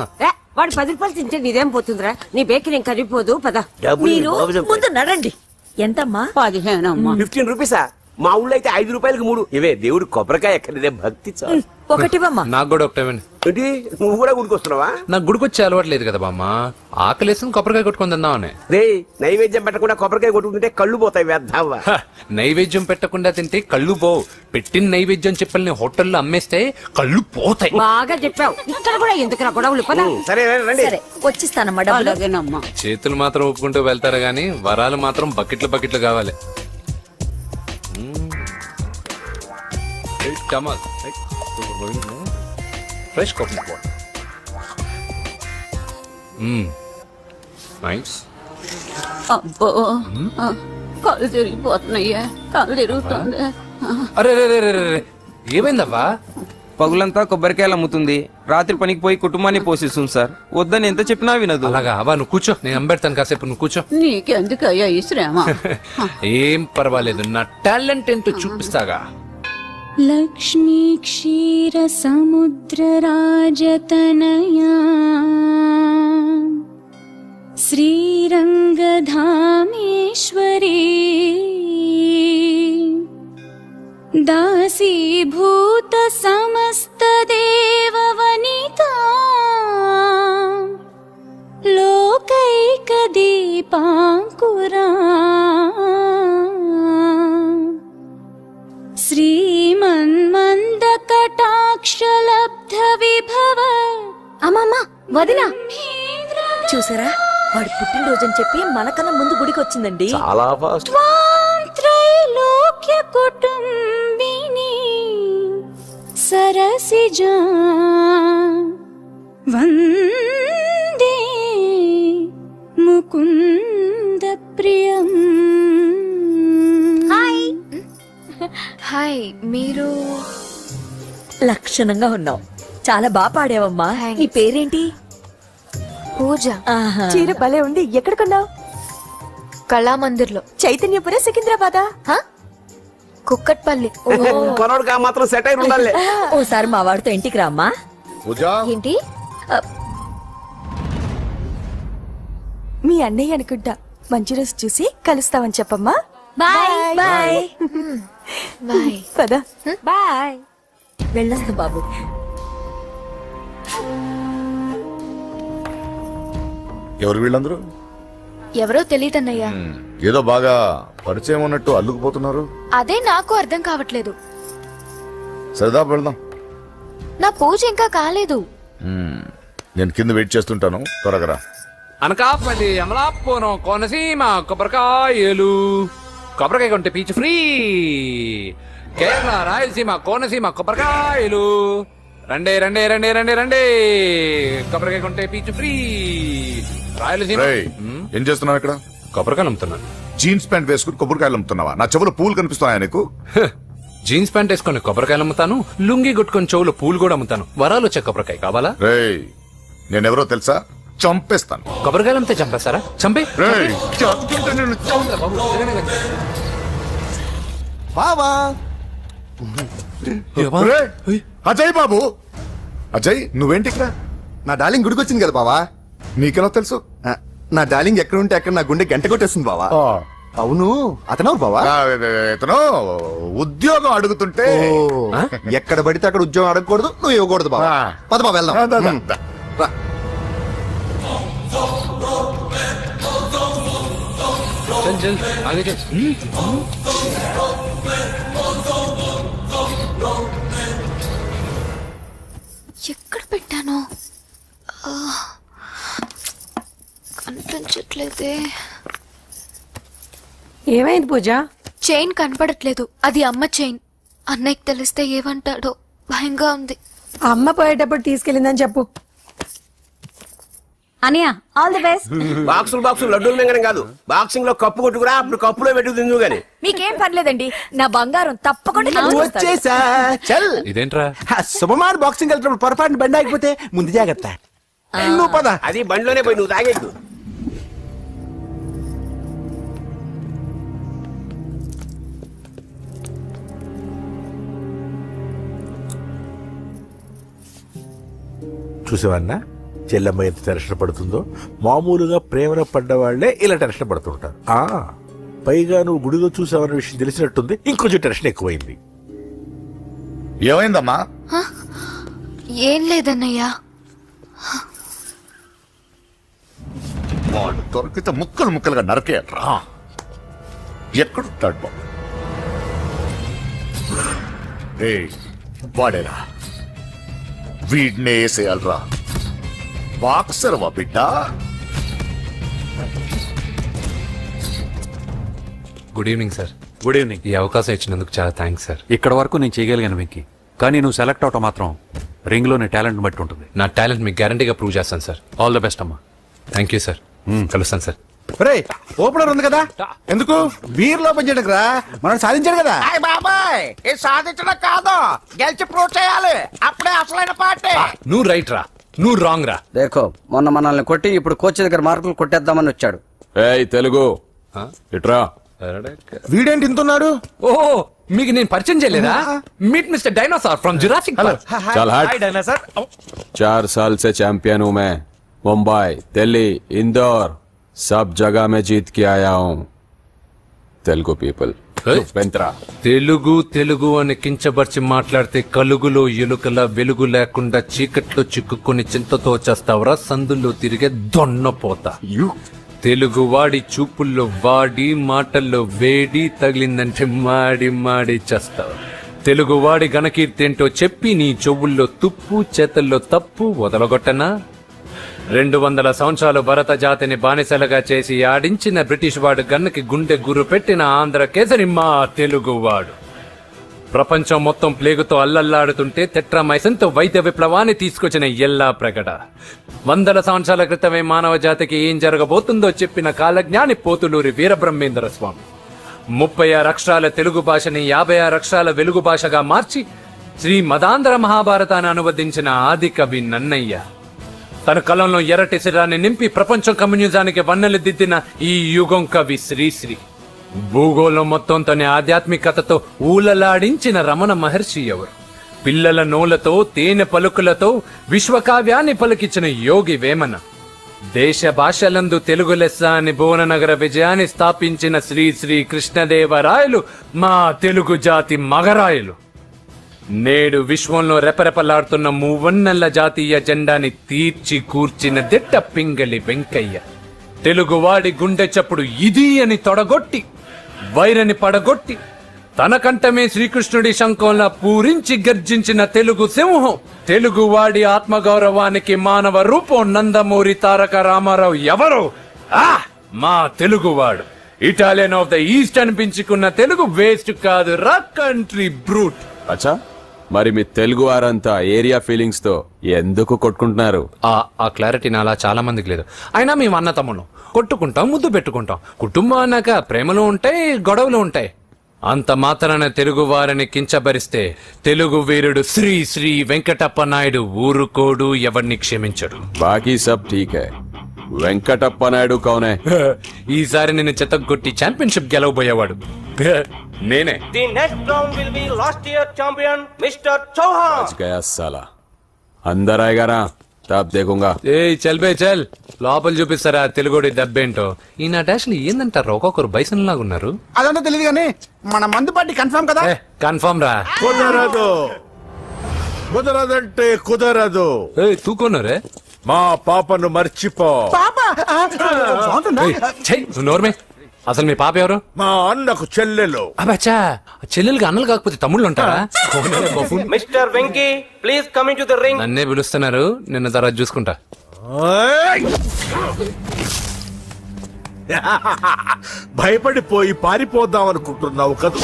వాడు 10 రూపాయలు తింటే నీదేం పోతుందిరా? నీ బేకరీ కరిగిపోదు. పద. డబ్బులు బాబు చెప్పాడు. ముందు నడండి. ఎంతమ్మా? 15 అమ్మా. 15 రూపీసా? మా ఊళ్ళో అయితే 5 రూపాయలకి 3. ఇవే దేవుడు కొబ్బరికాయ ఎక్కడిదే భక్తి చాలు. ఒకటివమ్మా. నాకు కూడా ఒకటే ఇవ్వండి. ఏంటి నువ్వు కూడా గుడికొస్తున్నావా? నాకు గుడికొచ్చి అలవాట్లేదు కదా బామ్మ, ఆకలేసిన కొబ్బరికాయ కొట్టుకొని తిందామని. రే నైవేద్యం పెట్టకుండా కొబ్బరికాయ కొట్టుకుంటే కళ్ళు పోతాయి వేద్దావా. హ, నైవేద్యం పెట్టకుండా తింటే కళ్ళు పోవు. పెట్టిన నైవేద్యం చెప్పల్ని హోటల్లో అమ్మేస్తే కళ్ళు పోతాయి. బాగా చెప్పావు. ఇక్కడ కూడా ఎందుకు గొడవలు పద. సరే రండి. సరే వచ్చిస్తానమ్మా డబ్బులు. చేతులు మాత్రం ఒప్పుకుంటూ వెళ్తారు గాని వరాలు మాత్రం బకెట్లు బకెట్లు కావాలి. Fresh coconut water. నైస్. అబ్బో కాళ్ళు తిరిగిపోతున్నాయ్యా, కాళ్ళు తిరుగుతుంది. అరే రే రే రే రే, ఏమైందవ్వా? పగులంతా కొబ్బరికాయలు అమ్ముతుంది, రాత్రి పనికి పోయి కుటుంబాన్ని పోషిస్తుంది సార్. వద్దని ఎంత చెప్పినా వినదు. అలాగా అవ్వా, నువ్వు కూర్చో, నేను అంబెడతాను కాసేపు, నువ్వు కూర్చో. నీకెందుకయ్యా ఈ శ్రమ? ఏం పర్వాలేదు, నా టాలెంట్ ఏంటో చూపిస్తాగా. లక్ష్మీ క్షీర సముద్ర రాజతనయా శ్రీరంగధామేశ్వరీ దాసీభూత సమస్త దేవవనితా లోకైక దీపాంకురా శ్రీమన్మంద కటాక్షలబ్ధ విభవ. అమ్మమ్మ వదినా చూసారా, వాడు పుట్టినరోజని చెప్పి మనకన్నా ముందు గుడికి వచ్చిందండి. చాలా ఫాస్ట్. త్రైలోక్య కుటుంబిని సరసిజా వందే ముకుంద ప్రియం. హాయ్. హాయ్, మీరు లక్షణంగా ఉన్నావు, చాలా బాగా పాడావమ్మా. నీ పేరేంటి? పూజ. చీర భలే ఉంది. ఎక్కడ కొన్నావు? కళామందిర్లో. చైతన్యపుర, సికింద్రాబాదా? కుక్కట్పల్లి. కొనోడుగా మాత్రం సెటైర్ ఉండాలి. ఓసారి మా వాడితో ఇంటికి రామ్మా. పూజ, ఏంటి? మీ అన్నయ్య అనుకుంటా, మంచి రోజు చూసి కలుస్తామని చెప్పమ్మా. Bye bye bye. పద. బాయ్. వెళ్ళొస్తా బాబు. ఎవరు వీళ్ళందరూ? ఎవరో తెలియదన్నయ్యా. ఏదో బాగా పరిచయం ఉన్నట్టు అల్లుకుపోతున్నారు. అదే నాకు అర్థం కావట్లేదు. సరదా వెళ్దాం. నా పూజ ఇంకా కాలేదు. నేను కింద వెయిట్ చేస్తుంటాను, త్వరగా రా. అనకాపల్లి, అమలాపురం, కోనసీమ కొబ్బరికాయలు. కొబ్బరికాయ కొంటే పీచు ఫ్రీ. కేరళ, రాయలసీమ, కోనసీమ కొబ్బరికాయలు. రండే రండే రండే రండే రండే, కొబ్బరికాయ కొంటే పీచు ఫ్రీ. రాయలసీమ. రేయ్, ఏం చేస్తున్నావు ఇక్కడ? కొబ్బరికాయలు అమ్ముతున్నాను. జీన్స్ ప్యాంట్ వేసుకుని కొబ్బరికాయలు అమ్ముతున్నావా? నా చెవులు పూలు కనిపిస్తున్నాయా నీకు? జీన్స్ ప్యాంట్ వేసుకొని కొబ్బరికాయలు అమ్ముతాను, లుంగి కొట్టుకొని చెవులు పూలు కూడా అమ్ముతాను. వరాలు వచ్చే కొబ్బరికాయ కావాలా? రేయ్, నేనెవరో తెలుసా? చంపేస్తాను. కొబ్బరికాయలు అమ్మితే చంపేస్తారా? చంపే. రేయ్, చంపుతుంటే నిన్ను బావా. రేయ్, అజయ్ బాబు. అజయ్, నువ్వేంటి ఇక్కడ? నా డార్లింగ్ గుడికి వచ్చింది కదా బావా. నీకెలా తెలుసు? నా డార్లింగ్ ఎక్కడ ఉంటే అక్కడ నా గుండె గంట కొట్టేస్తుంది బావా. అవును, అతనవు బావా. ఇతను ఉద్యోగం అడుగుతుంటే ఎక్కడ పడితే అక్కడ ఉద్యోగం అడగకూడదు, నువ్వు ఇవ్వకూడదు బావా. పద బావ వెళ్దాం. రా. చల్ చల్ ఆగే చల్. ఎక్కడ పెట్టాను? కనిపించట్లేదే. ఏమైంది పూజ? చైన్ కనపడట్లేదు. అది అమ్మ చైన్. అన్నయ్యకి తెలిస్తే ఏమంటాడో భయంగా ఉంది. అమ్మ పోయేటప్పుడు తీసుకెళ్ళిందని చెప్పు. అనియా, ఆల్ ది బెస్ట్. బాక్సులు లడ్డూలు మింగడం కాదు, బాక్సింగ్ లో కప్పు కొట్టుకురా, అప్పుడు కప్పులో పెట్టు తిందు గాని. మీకేం పర్లేదండి, నా బంగారం తప్పకుండా గెలుచుకొస్తాడు. వచ్చేసా. చల్. ఇదేంట్రా? శుభమాన్ బాక్సింగ్ వెళ్తున్నప్పుడు పొరపాటున బండి ఆగిపోతే ముందు జాగ్రత్త. నువ్వు పద. అది బండిలోనే పోయి నువ్వు తాగేద్దు. చూసేవన్నా, చెల్లెమ్మ ఎంత టెన్షన్ పడుతుందో. మామూలుగా ప్రేమలో పడ్డ వాళ్లే ఇలా టెన్షన్ పడుతుంటారు. పైగా నువ్వు గుడిలో చూసావన్న విషయం తెలిసినట్టుంది, ఇంకొంచెం టెన్షన్ ఎక్కువైంది. ఏమైందమ్మా? ఏం లేదన్నయ్యా. వాడు దొరికితే ముక్కలు ముక్కలుగా నరకేయట్రా. ఎక్కడుంటాడు బాబు? వాడేరా, వీడినే వేసేయాలరా. బాక్సర్వా బిడ్డ? Good evening sir. Good evening. ఈ అవకాశం ఇచ్చినందుకు చాలా థ్యాంక్స్ సార్. ఇక్కడ వరకు నేను చేయగలిగాను వెంకీ, కానీ నువ్వు సెలెక్ట్ అవటం మాత్రం రింగ్ లోని టాలెంట్ బట్టి ఉంటుంది. నా టాలెంట్ మీకు గ్యారంటీగా ప్రూవ్ చేస్తాను సార్. ఆల్ ద బెస్ట్ అమ్మా. Thank you sir. కలుస్తాను సార్. రే ఓపెనర్ ఉంది కదా, ఎందుకు వీర్ లోపం చేయడానికి రా, మనం సాధించాడు కదా. బాబాయ్ ఇది సాధించడం కాదు, గెలిచి ప్రూవ్ చేయాలి, అప్పుడే అసలైన పార్టీ. నువ్వు రైట్ రా, నువ్వు రాంగ్ రా. దేఖో మొన్న మనల్ని కొట్టి ఇప్పుడు కోచ్ దగ్గర మార్కులు కొట్టేద్దామని వచ్చాడు. ఏయ్ తెలుగు ఇట్రా. వీడేంటి ఇంతున్నాడు? ఓ మీకు నేను పరిచయం చేయలేదా? Meet mister dinosaur from Jurassic park. चल हट। 4 साल से चैंपियन हूँ मैं। मुंबई, दिल्ली, इंदौर सब जगह में जीत के आया हूँ। तेलुगु पीपल వెంట్రా. తెలుగు తెలుగు అని కించబర్చి మాట్లాడితే కలుగులో ఎలుకల వెలుగు లేకుండా చీకట్లో చిక్కుకొని చింతతో చేస్తావరా, సందుల్లో తిరిగే దొన్నపోతా. తెలుగు వాడి చూపుల్లో వాడి మాటల్లో వేడి తగిలిందంటే మాడి మాడి చేస్తావు. తెలుగు వాడి ఘనకీర్తి ఏంటో చెప్పి నీ చెవుల్లో తుప్పు చేతల్లో తప్పు వదలగొట్టనా? 200 సంవత్సరాలు భరత జాతిని బానిసలుగా చేసి ఆడించిన బ్రిటిష్ వాడు గన్నకి గుండె గురు పెట్టిన ఆంధ్ర కేసరి మా తెలుగువాడు. ప్రపంచం మొత్తం ప్లేగుతో అల్లల్లాడుతుంటే టెట్రామైసిన్తో వైద్య విప్లవాన్ని తీసుకొచ్చిన ఎల్లా ప్రగడ. 100 సంవత్సరాల క్రితమే మానవ జాతికి ఏం జరగబోతుందో చెప్పిన కాలజ్ఞాని పోతులూరి వీరబ్రహ్మేంద్ర స్వామి. 36 అక్షరాల తెలుగు భాషని 56 అక్షరాల వెలుగు భాషగా మార్చి శ్రీ మదాంధ్ర మహాభారతాన్ని అనువదించిన ఆది కవి నన్నయ్య. తన కలంలో ఎర్రటి శిరాన్ని నింపి ప్రపంచం కమ్యూనిజానికి వన్నెలు దిద్దిన ఈ యుగం కవి శ్రీశ్రీ. భూగోళం మొత్తం తన ఆధ్యాత్మికతతో ఊలలాడించిన రమణ మహర్షి ఎవరు? పిల్లల నోలతో తేనె పలుకులతో విశ్వకావ్యాన్ని పలికించిన యోగి వేమన. దేశ భాషలందు తెలుగు లెస్స అని భువననగర విజయాన్ని స్థాపించిన శ్రీ శ్రీ కృష్ణదేవరాయలు మా తెలుగు జాతి మగరాయలు. నేడు విశ్వంలో రెపరెపలాడుతున్న మూవన్నెల జాతీయ జెండాని తీర్చి కూర్చిన దిట్ట పింగళి వెంకయ్య. తెలుగువాడి గుండె చప్పుడు ఇది అని తొడగొట్టి వైరని పడగొట్టి తన కంఠమే శ్రీకృష్ణుడి శంఖంలా పూరించి గర్జించిన తెలుగు సింహం. తెలుగువాడి ఆత్మగౌరవానికి మానవ రూపం నందమూరి తారక రామారావు ఎవరు? మా తెలుగువాడు. ఇటాలియన్ ఆఫ్ ద ఈస్ట్ అనిపించుకున్న తెలుగు వేస్ట్ కాదు రా కంట్రీ బ్రూట్. అచ్చా మరి మీ తెలుగు వారంతా ఏరియా ఫీలింగ్స్ తో ఎందుకు కొట్టుకుంటున్నారు? ఆ క్లారిటీ నాలా చాలా మందికి లేదు. అయినా మేము అన్న తమ్ముడు కొట్టుకుంటాం, ముద్దు పెట్టుకుంటాం. కుటుంబం అన్నాక ప్రేమలు ఉంటాయి, గొడవలు ఉంటాయి. అంత మాత్రాన తెలుగు వారిని కించబరిస్తే తెలుగు వీరుడు శ్రీ శ్రీ వెంకటప్ప నాయుడు ఊరుకోడు, ఎవరిని క్షమించడు. బాకీ సబ్ ఠీక్ హై. వెంకటప్ప నాయుడు కౌనే? ఈసారి నిన్ను చెత్తగొట్టి ఛాంపియన్షిప్ గెలవబోయేవాడు నేనే. The next round will be last year champion mister Chauhan. गया साला अंदर आएगा ना तब देखूंगा. ఏ చల్ బే చల్, లోపల చూపిస్తారా తెలుగుడి దెబ్బేంటో. ఈ నా డాష్ లో ఏందంటారు, ఒక్కొక్కరు బైసన్ లాగా ఉన్నారు. అదంతా తెలియదు కానీ మన మందు పార్టీ కన్ఫర్మ్ కదా. కన్ఫర్మ్ రా. కుదరదు, కుదరదంటే కుదరదు. తూకోనరే మా పాపను మర్చిపో. నోర్మే. అసలు మీ పాప ఎవరు? మా అన్నకు చెల్లెలు. అబ్బచ్చా, చెల్లెలుగా అన్నలు కాకపోతే తమ్ముళ్ళు ఉంటారా? Mister Venky please come in to the ring. నన్నే పిలుస్తున్నారు, నిన్న తర్వాత చూసుకుంటా. భయపడిపోయి పారిపోదాం అనుకుంటున్నావు కదా.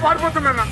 పారిపోతున్నా.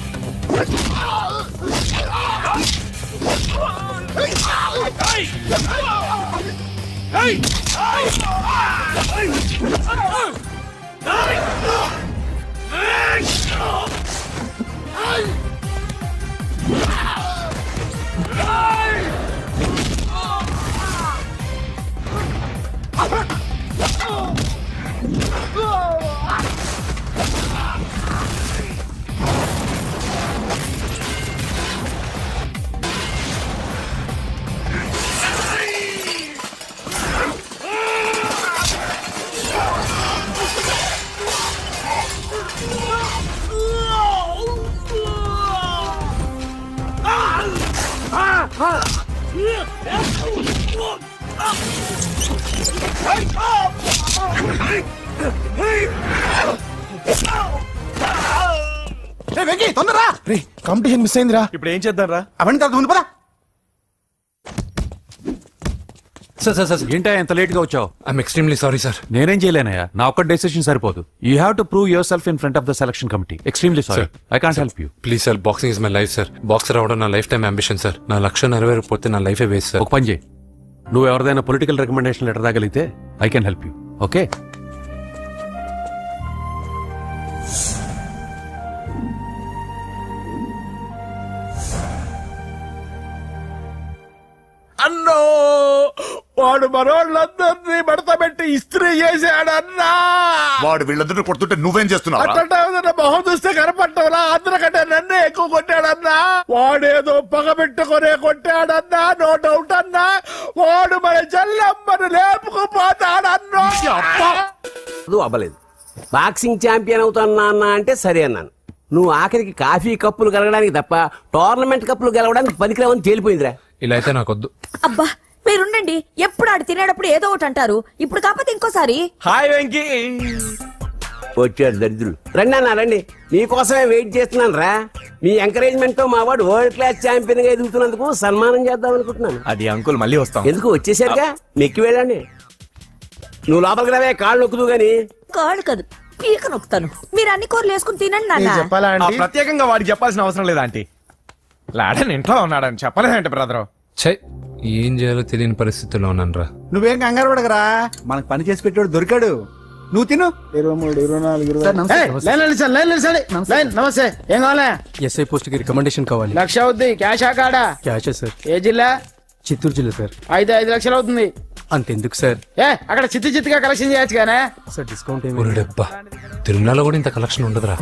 వెంకీ తొందరరా రే కాంపిటీషన్ మిస్ అయిందిరా ఇప్పుడు ఏం చేద్దాం రా అవన్నీ తర్వాత ముందు పదా సార్ ఏంటా ఎంత లేట్ గా వచ్చావు? I'm extremely sorry sir. నేనేం చేయలేనయ్యా, నా ఒక్క డెసిషన్ సరిపోదు. You have to prove your self in front of the selection committee. Extremely sorry, I can't help you. Please sir, boxing is my life sir. Boxer అవడం నా life time ambition sir. నా లక్ష్యం నెరవేరకపోతే నా లైఫే waste sir. ఒక పని చేయి, నువ్వు ఎవరిదైనా పొలిటికల్ రికమెండేషన్ లెటర్ రాగలిగితే I can help you. Okay? అన్నో వాడు మనోళ్ళందరినీ మడత పెట్టి ఇస్త్రీ చేశాడన్నా. వాడు వీళ్ళందరూ కొడుతుంటే నువ్వేం చేస్తున్నావు? అట్లా మొహం చూస్తే కనపడటంలా అందరికంటే నన్నే ఎక్కువ కొట్టాడన్నా. వాడేదో పగ పెట్టుకునే కొట్టాడన్నా, నో డౌట్ అన్నా. వాడు మన జల్లమ్మను లేపుకుపోతాడన్నా. అవ్వలేదు. బాక్సింగ్ ఛాంపియన్ అవుతున్నా అన్న అంటే సరే అన్నాను. నువ్వు ఆఖరికి కాఫీ కప్పులు గెలవడానికి తప్ప టోర్నమెంట్ కప్పులు గెలవడానికి పనికిరావని తేలిపోయిందిరా. ఇలా అయితే నాకొద్దు. అబ్బా మీరుండండి, ఎప్పుడు ఆడు తినేటప్పుడు ఏదో ఒకటి అంటారు. ఇప్పుడు కాకపోతే ఇంకోసారి. హాయ్ వెంకీ. వచ్చాడు దరిద్రులు. రండి అన్న రండి, మీకోసమే వెయిట్ చేస్తున్నాను రా. మీ ఎంకరేజ్మెంట్ తో మా వాడు వరల్డ్ క్లాస్ ఛాంపియన్ గా ఎదుగుతున్నందుకు సన్మానం చేద్దాం అనుకుంటున్నాను. అది అంకుల్ మళ్ళీ వస్తాం. ఎందుకు వచ్చేసరిగా మెక్కి వెళ్ళండి. నువ్వు లోపలికి రావే, కాళ్ళు నొక్కుదు గాని. కాళ్ళు కాదు పీక నొక్కుతాను. మీరు అన్ని కూరలు వేసుకుని తినండి నాన్న. చెప్పాలా ప్రత్యేకంగా వాడికి చెప్పాల్సిన అవసరం లేదా ఆంటీ? లాడన్ ఇంట్లో ఉన్నాడని చెప్పలేదంటే బ్రదర్. ఛై, ఏం చేయాలో తెలియని పరిస్థితుల్లో ఉన్నాను రా. నువ్వేం కంగారు పడకరా, మనకు పని చేసి పెట్టాడు దొరికాడు. నువ్వు తిను. 23, 24, నమస్తే. ఏం కావాలా? ఎస్ఐ పోస్ట్ కి రికమెండేషన్ కావాలి. 1,00,000 అవుద్ది. క్యాష్ ఆ కాడా? Cash sir. ఏ జిల్లా? చిత్తూరు జిల్లా సార్. 5 లక్షలు అవుతుంది. అంతెందుకు సార్? అక్కడ చిత్తుగా కలెక్షన్ చేయొచ్చు కానీ సార్ డిస్కౌంట్ డబ్బా, తిరుమలలో కూడా ఇంత కలెక్షన్ ఉండదురా.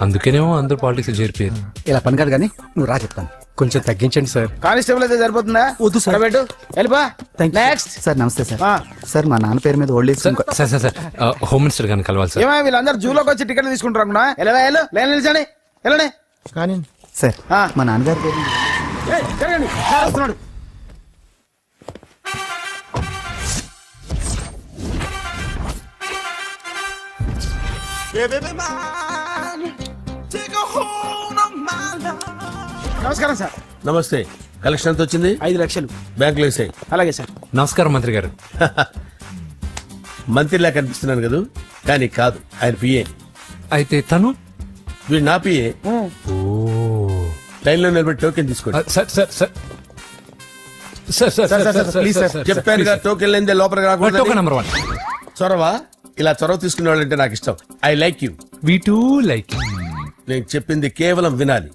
అందుకేనేమో అందరూ పాలిటిక్స్ చేరిపోయారు. ఇలా పని కాదు కానీ నువ్వు రా చెప్తాను. కొంచెం తగ్గించండి సార్. కానిస్టేబుల్ అయితే సరిపోతుందా? వద్దు సార్. పెట్టు వెళ్ళిపా. నెక్స్ట్ సార్ నమస్తే సార్. సార్ మా నాన్న పేరు మీద old age sir home minister గారిని కలవాలి సార్. ఏమో వీళ్ళందరూ జూలోకి వచ్చి టికెట్ తీసుకుంటారు అనుకున్నా. లైన్ నిలిచండి, వెళ్ళండి. కానీ సార్ మా నాన్నగారి పేరు జరగండి, వస్తున్నాడు. నమస్కారం సార్. నమస్తే. కలెక్షన్ ఎంత వచ్చింది? 5 లక్షలు. బ్యాంకులో వేసాయి. అలాగే సార్. నమస్కారం మంత్రి గారు. మంత్రిలా కనిపిస్తున్నాను కదా, కానీ కాదు, ఆయన పిఏ. అయితే తను వీడు నా పిఏ. లైన్ లో నిలబెట్టి టోకెన్ తీసుకోండి. చెప్పాను కదా, టోకెన్ లేదే లోపలికి రాకూడదు. నెంబర్ 1 చొరవ. ఇలా చొరవ తీసుకునే వాళ్ళంటే నాకు ఇష్టం. I like you. We two like. నేను చెప్పింది కేవలం వినాలి,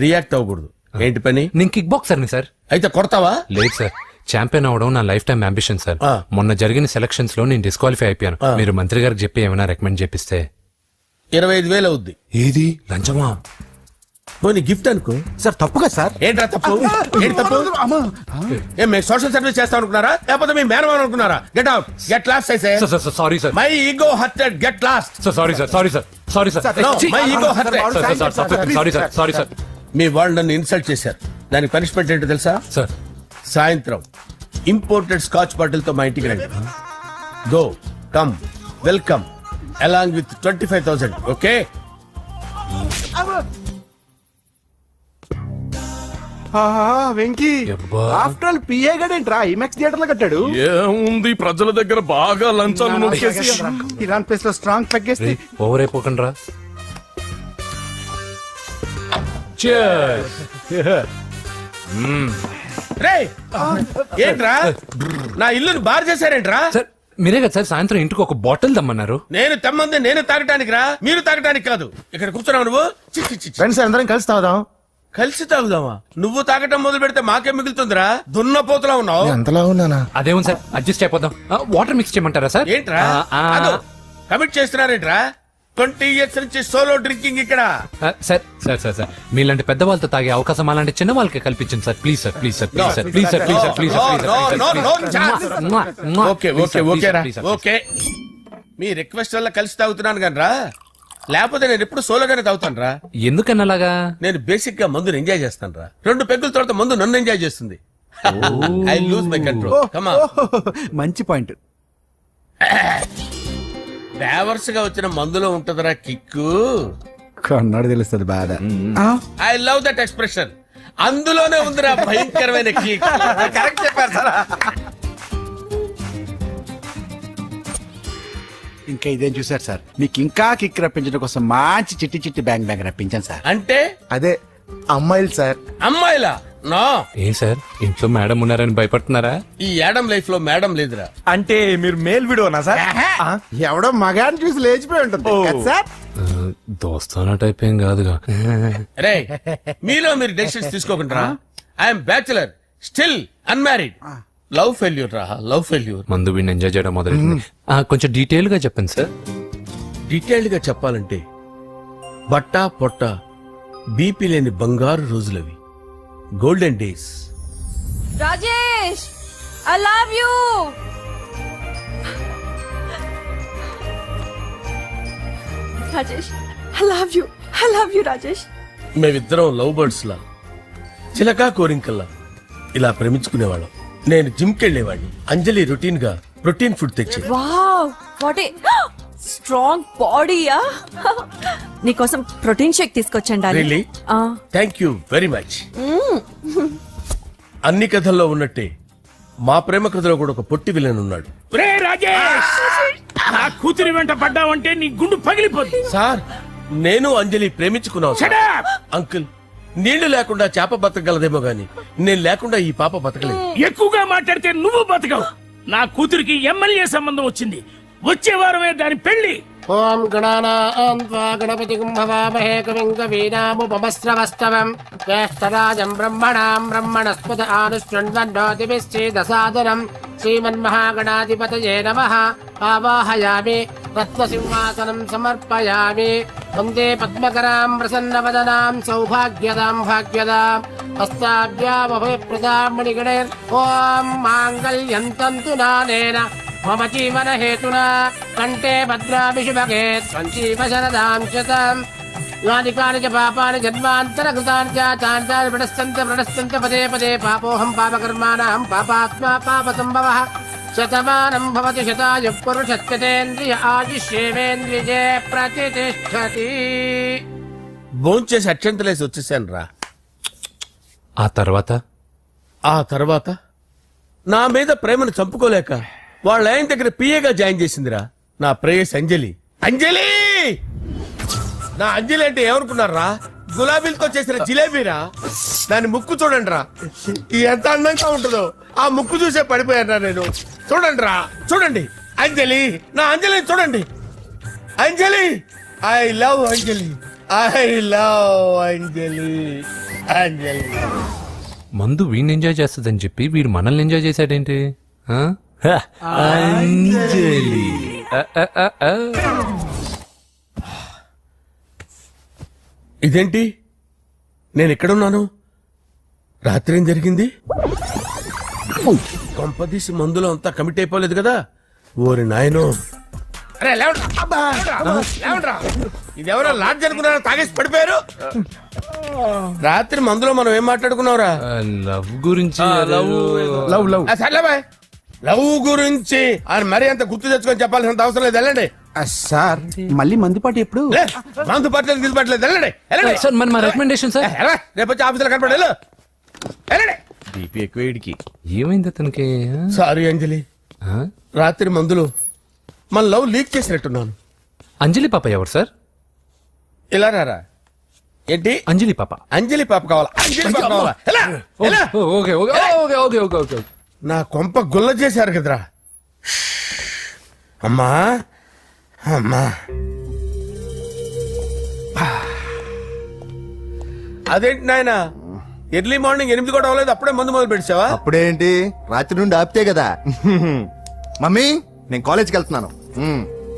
రియాక్ట్ అవ్వకూడదు. ఏంటి పని? నేను కిక్ బాక్సర్ని సార్. అయితే కొడతావా? లేదు సార్, ఛాంపియన్ అవడం నా లైఫ్ టైం అంబిషన్ సార్. మొన్న జరిగిన సెలక్షన్స్ లో నేను డిస్క్వాలిఫై అయిపోయాను. మీరు మంత్రి గారికి చెప్పి ఏమైనా రికమెండ్ చేపిస్తే. 25,000 అవుద్ది. ఏది లంచమా? పోనీ గిఫ్ట్ అనుకో. సార్ తప్పుగా సార్. ఏంట్రా తప్పు? ఏంటి తప్పు? ఏం మేము సోషల్ సర్వీస్ చేస్తాం అనుకున్నారా, లేకపోతే మీ మేనమాన్ అనుకున్నారా? Get out, get lost. Sorry sir, my ego hurted, get lost. Sorry sir. My ego hurted. Sorry sir. మీ వాళ్ళు నన్ను ఇన్సల్ట్ చేశారు. దానికి పనిష్మెంట్ ఏంటో తెలుసా? సార్ సాయంత్రం ఇంపోర్టెడ్ స్కాచ్ బాటిల్ తో మా ఇంటికి రండి. Go come welcome along with 25,000. Okay? Venky after all PA గడేంట్రా ఇమెక్స్ థియేటర్ లో కట్టాడు. ఏముంది, ప్రజల దగ్గర బాగా లంచాలు నొక్కేసి ఇరాన్ ప్లేస్ లో స్ట్రాంగ్ తగ్గేసి ఓవర్ అయిపోకండి రా. ఏంట్రా నా ఇల్లుని బార్ చేశారేంట్రా? సార్ మీరే కదా సార్ సాయంత్రం ఇంటికి ఒక బాటిల్ దమ్మన్నారు. నేను తెమ్మంది నేను తాగటానికి రా, మీరు తాగటానికి కాదు. ఇక్కడ కూర్చున్నావు నువ్వు. ఫ్రెండ్స్ అందరం కలిసి తాగుదాం. కలిసి తాగుదామా? నువ్వు తాగటం మొదలు పెడితే మాకే మిగులుతుందిరా. దున్నపోతులా ఉన్నావు. ఎంతలా ఉన్నానా? అదేమో సార్, అడ్జస్ట్ అయిపోదాం. వాటర్ మిక్స్ చేయమంటారా సార్? ఏంట్రా? కమిట్ చేస్తున్నారేంట్రా 20 years నుంచి సోలో డ్రింకింగ్ ఇక్కడ. సార్ సార్ సార్ సార్ మీలాంటి పెద్ద వాళ్ళతో తాగే అవకాశం అలాంటి చిన్న వాళ్ళకి కల్పించండి sir. Please sir please sir please sir please sir please sir please okay okay okay రా ఓకే. మీ రిక్వెస్ట్ వల్ల కలిసి తాగుతున్నాను కానీ రా, లేకపోతే నేను ఎప్పుడు సోలోగానే తాగుతాను రా. ఎందుకన్నా అలాగా? నేను బేసిక్ గా మందుని ఎంజాయ్ చేస్తాను రా. 2 పెగ్గుల తర్వాత మందు నన్ను ఎంజాయ్ చేస్తుంది. I lose my control. Come on. మంచి పాయింట్. ఫ్లేవర్స్ గా వచ్చిన మందులో ఉంటదిరా కిక్కు. కన్నాడు తెలుస్తుంది బాధ. I love that expression. అందులోనే ఉందిరా భయంకరమైన కిక్. కరెక్ట్ చెప్పారు సార్. ఇంకా ఇదేం చూసారు సార్, మీకు ఇంకా కిక్ రప్పించడం కోసం మంచి చిట్టి చిట్టి బ్యాంగ్ బ్యాంగ్ రప్పించాను సార్. అంటే అదే అమ్మాయిలు సార్. అమ్మాయిలా? నో. ఏం సార్ ఇంట్లో మేడం ఉన్నారని భయపడుతున్నారా? ఈ యాడమ్ లైఫ్ లో మేడం లేదురా. అంటే మీరు మేల్ వీడియోనా సార్? ఎవడో మగాన్ని చూసి లేచిపోయి ఉంటుంది కదా సార్. దోస్తానా టైప్ ఏం కాదుగా. రే మీలో మీరు డెసిషన్స్ తీసుకోకుండా. I'm bachelor, still unmarried. Love failure రా, లవ్ ఫెయిల్యూర్. మందు వీడిని ఎంజాయ్ చేయడం మొదలైంది. కొంచెం డీటెయిల్ గా చెప్పండి సార్. డీటెయిల్డ్ గా చెప్పాలంటే బట్టా పొట్ట బీపీ లేని బంగారు రోజులవి, golden days. Rajesh, I love you. Rajesh, I love you. I love you Rajesh. మేమిద్దరం లవ్ బర్డ్స్ లా, చిలకా కోరింకల్లా ఇలా ప్రేమించుకునేవాళ్ళం. నేను జిమ్ కెళ్ళేవాడిని. అంజలి రొటీన్ గా ప్రోటీన్ ఫుడ్ తెచ్చి. వావ్ వాట్ ఏ స్ట్రాంగ్ బాడీయా. నీకోసం ప్రోటీన్ షేక్ తీసుకొచ్చండి. Really? Thank you very much. అన్ని కథల్లో ఉన్నట్టే మా ప్రేమ కథలో కూడా ఒక పొట్టి విలన్ ఉన్నాడు. కూతురి వెంట పడ్డావంటే నీ గుండు పగిలిపోతుంది సార్. నేను అంజలి ప్రేమించుకున్నాను సార్. అంకుల్, నీళ్లు లేకుండా చేప బతకగలదేమో గాని నేను లేకుండా ఈ పాప బతకలేదు. ఎక్కువగా మాట్లాడితే నువ్వు బతకవు. నా కూతురికి ఎమ్మెల్యే సంబంధం వచ్చింది. వచ్చే వారమే దాని పెళ్లి. ఓం గణానాం త్వా గణపతిం భవామహే కవిం కవీనాముపమస్రవస్తవం జ్యేష్ఠరాజం బ్రహ్మణాం బ్రహ్మణస్పద ఆనుష్ఠ్వన్నోతిభిశ్చేదసాదనం శ్రీమన్మహాగణాధిపతయే నమః. ఆవాహయామి తత్వసింహాసనం సమర్పయామి. వందే పద్మకరాం ప్రసన్నవదనాం సౌభాగ్యదాం భాగ్యదాం హస్తాభ్యామభయప్రదాం మణిగణైర్. ఓం మాంగళ్యం తంతు నానేన మమ జీవన హేతునా కంటే భద్రామి శుభగే సంజీవ శరదాం శతం. యాని కాని చ పాపాని జన్మాంతర కృతాని చ తాని తాని ప్రణశ్యంత పదే పదే పాపోహం పాపకర్మాణం పాపాత్మా పాప సంభవః. శతమానం భవతి శతాయుః పురుషస్యతేంద్రియ ఆయుష్యేవేంద్రియే ప్రతిష్ఠతి. భోంచేసి అక్షంతలేసి వచ్చేసాను రా. ఆ తర్వాత ఆ తర్వాత నా మీద ప్రేమను చంపుకోలేక వాళ్ళ ఆయన దగ్గర పిఏగా జాయిన్ చేసిందిరా నా ప్రేయస్ అంజలి. అంజలి, నా అంజలి అంటే ఏమనుకున్నారా? గులాబీలతో చేసిన జిలేబీరా. దాని ముక్కు చూడండి రా, ఎంత అందంగా ఉంటుందో. ఆ ముక్కు చూసే పడిపోయారా నేను. చూడండి రా, చూడండి అంజలి, నా అంజలిని చూడండి. Anjali, I love Anjali, I love Anjali. Anjali మందు వీడిని ఎంజాయ్ చేస్తుందని చెప్పి వీడు మనల్ని ఎంజాయ్ చేశాడేంటి? ఆ? అంజలి. ఇదేంటి, నేను ఎక్కడున్నాను? రాత్రి ఏం జరిగింది? కొంపదీసి మందులో అంతా కమిట్ అయిపోలేదు కదా? ఓరి నాయనో. అరే లేవండ్రా. అబ్బా, లేవండ్రా. ఇదెవరో లాడ్జ్ అనుకున్నారా? తాగేసి పడిపోయారు. రాత్రి మందులో మనం ఏం మాట్లాడుకున్నావురా? లవ్ గురించి. సర్లే బాయ్, లవ్ గురించి ఆయన మరీ అంత గుర్తు తెచ్చుకొని చెప్పాల్సినంత అవసరం లేదు. వెళ్ళండి సార్. మళ్ళీ మందుపాటి ఎప్పుడు? మందు పట్టలేదు గిల్పట్లేదు. వెళ్ళండి వెళ్ళండి. సార్ మన రికమెండేషన్ సార్. రేపు వచ్చి ఆఫీసులో కనపడి వెళ్ళు. వెళ్ళండి. బీపీ ఎక్కువ వీడికి. ఏమైంది అతనికి? సారీ అంజలి, రాత్రి మందులో మన లవ్ లీక్ చేసినట్టున్నాను. అంజలి పాప ఎవరు సార్? ఇలా రారా. ఏంటి అంజలి పాప? అంజలి పాప కావాలా? అంజలి పాప కావాలా? ఎలా? ఎలా? Okay okay okay okay okay okay. నా కొంప గుల్ల చేశారు కదరా. అమ్మా అమ్మా, అదేంటి నాయన, ఎర్లీ మార్నింగ్ 8 కూడా అవ్వలేదు, అప్పుడే మందు మొదలు పెట్టావా? అప్పుడేంటి, రాత్రి నుండి ఆపితే కదా. మమ్మీ, నేను కాలేజ్కి వెళ్తున్నాను.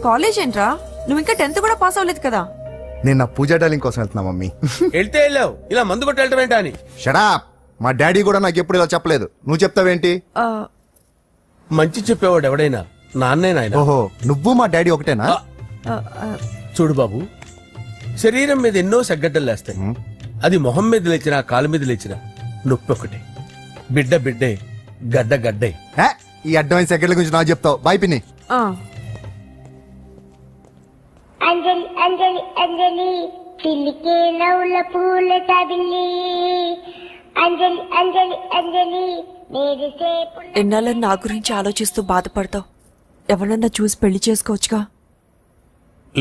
కాలేజ్ ఏంట్రా? నువ్వు ఇంకా 10th కూడా పాస్ అవ్వలేదు కదా. నేను నా పూజా డాలింగ్ కోసం వెళ్తున్నా మమ్మీ. వెళ్తే వెళ్ళావు, ఇలా మందు కొట్టి వెళ్ళటం ఏంటా అని. షడా, మా డాడీ కూడా నాకు ఎప్పుడు ఇలా చెప్పలేదు. నువ్వు చెప్తావేంటి? ఆ, మంచి చెప్పేవాడు ఎవడైనా నాన్నే నాయన. ఓహో, నువ్వు మా డాడీ ఒకటేనా? ఆ, ఆ, చూడు బాబు, శరీరం మీద ఎన్నో సగ్గడ్డలు లేస్తాయి. అది మొహం మీద లేచినా కాలు మీద లేచినా నొప్పి ఒకటే. బిడ్డ బిడ్డే, గడ్డ గడ్డే. హే, ఈ అడ్వాన్స్ సెకండ్ల గురించి నాకు చెప్తావు. బాయ్ పిన్ని. ఆ. అంజలి అంజలి అంజలి పిల్లికే నవ్వుల పూల తబిల్లి అంజలి అంజలి అంజలి మెరిసే ఎన్నాళ్ళని నా గురించి ఆలోచిస్తూ బాధపడతావు. ఎవరన్నా చూసి పెళ్లి చేసుకోవచ్చుగా.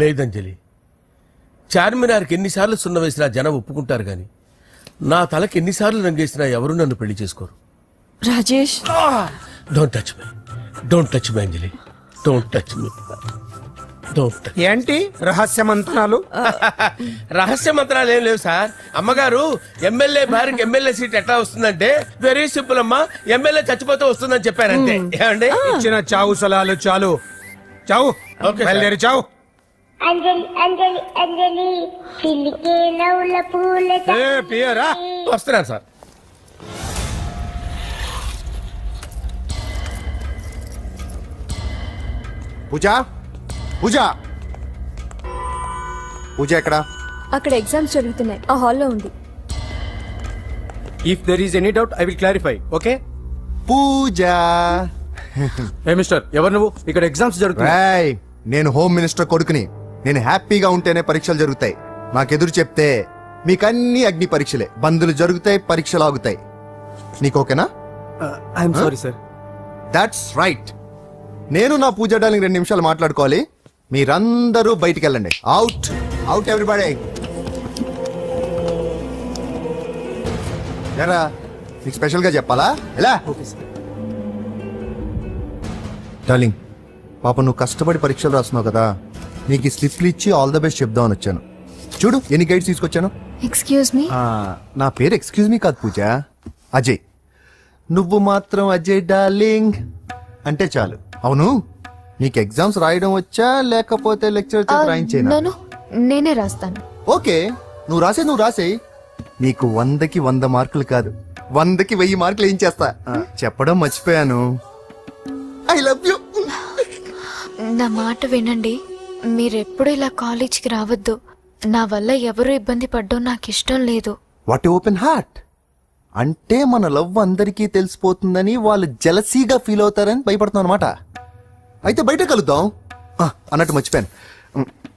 లేదంజలి, చార్మినార్కి ఎన్నిసార్లు సున్న వేసినా జనం ఒప్పుకుంటారు గాని నా తలకి ఎన్నిసార్లు రంగేసినా ఎవరు నన్ను పెళ్లి చేసుకోరు. Rajesh, don't touch me, don't touch me Anjali, don't touch me, don't touch. ఏంటి రహస్య మంత్రాలు? రహస్య మంత్రాలు ఏం లేవు సార్. అమ్మగారు ఎమ్మెల్యే భార్యకి ఎమ్మెల్యే సీట్ ఎట్లా వస్తుందంటే వెరీ సింపుల్ అమ్మా, ఎమ్మెల్యే చచ్చిపోతే వస్తుందని చెప్పారంటే. ఏమండి? ఇచ్చిన చావు సలాలు చాలు. చావు, ఓకే సార్. బయలుదేరి చావు. అంజలి అంజలి అంజలి పిల్లికే నవ్వుల పూల ఏ పియరా? వస్తున్నాను సార్. పూజ, పూజ, పూజ ఎక్కడా? అక్కడ ఎగ్జామ్స్ జరుగుతున్నాయి, ఆ హాల్లో ఉంది. If there is any doubt I will clarify. Okay Pooja. ఏ మిస్టర్, ఎవరు నువ్వు? ఇక్కడ ఎగ్జామ్స్ జరుగుతున్నాయి. రేయ్, నేను హోమ్ మినిస్టర్ కొడుకుని. నేను హ్యాపీగా ఉంటేనే పరీక్షలు జరుగుతాయి. నాకెదురు చెప్తే మీకన్నీ అగ్ని పరీక్షలే. బందులు జరుగుతాయి, పరీక్షలు ఆగుతాయి. నీకు ఓకేనా? I'm sorry sir. That's right. నేను నా పూజ డాలింగ్ 2 నిమిషాలు మాట్లాడుకోవాలి. మీరందరూ బయటికి వెళ్ళండి. Out, out everybody. ఎరా, నీకు స్పెషల్ గా చెప్పాలా? ఎలా? డార్లింగ్, పాప నువ్వు కష్టపడి పరీక్షలు రాస్తున్నావు కదా, నీకు ఈ స్లిప్లు ఇచ్చి ఆల్ ద బెస్ట్ చెప్దామని వచ్చాను. చూడు ఎన్ని గైడ్స్ తీసుకొచ్చాను. Excuse me. నా పేరు ఎక్స్క్యూజ్ మీ కాదు పూజ, అజయ్. నువ్వు మాత్రం అజయ్ డార్లింగ్ అంటే చాలు. అవును, నీకు ఎగ్జామ్స్ రాయడం వచ్చా లేకపోతే లెక్చర్ రాయించేనా? నన్ను నేనే రాస్తాను. ఓకే, నువ్వు రాసేయి. నీకు 100కి 100 మార్కులు కాదు, 100కి 1000 మార్కులు ఏం చేస్తా. చెప్పడం మర్చిపోయాను. I love you. నా మాట వినండి. మీరెప్పుడు ఇలా కాలేజ్కి రావద్దు. నా వల్ల ఎవరు ఇబ్బంది పడ్డం నాకు ఇష్టం లేదు. వాట్ ఓపెన్ హార్ట్ అంటే మన లవ్ అందరికీ తెలిసిపోతుందని వాళ్ళు జలసీగా ఫీల్ అవుతారని భయపడుతున్నాను అనమాట. అయితే బయట కలుద్దాం. అన్నట్టు మర్చిపోయాను,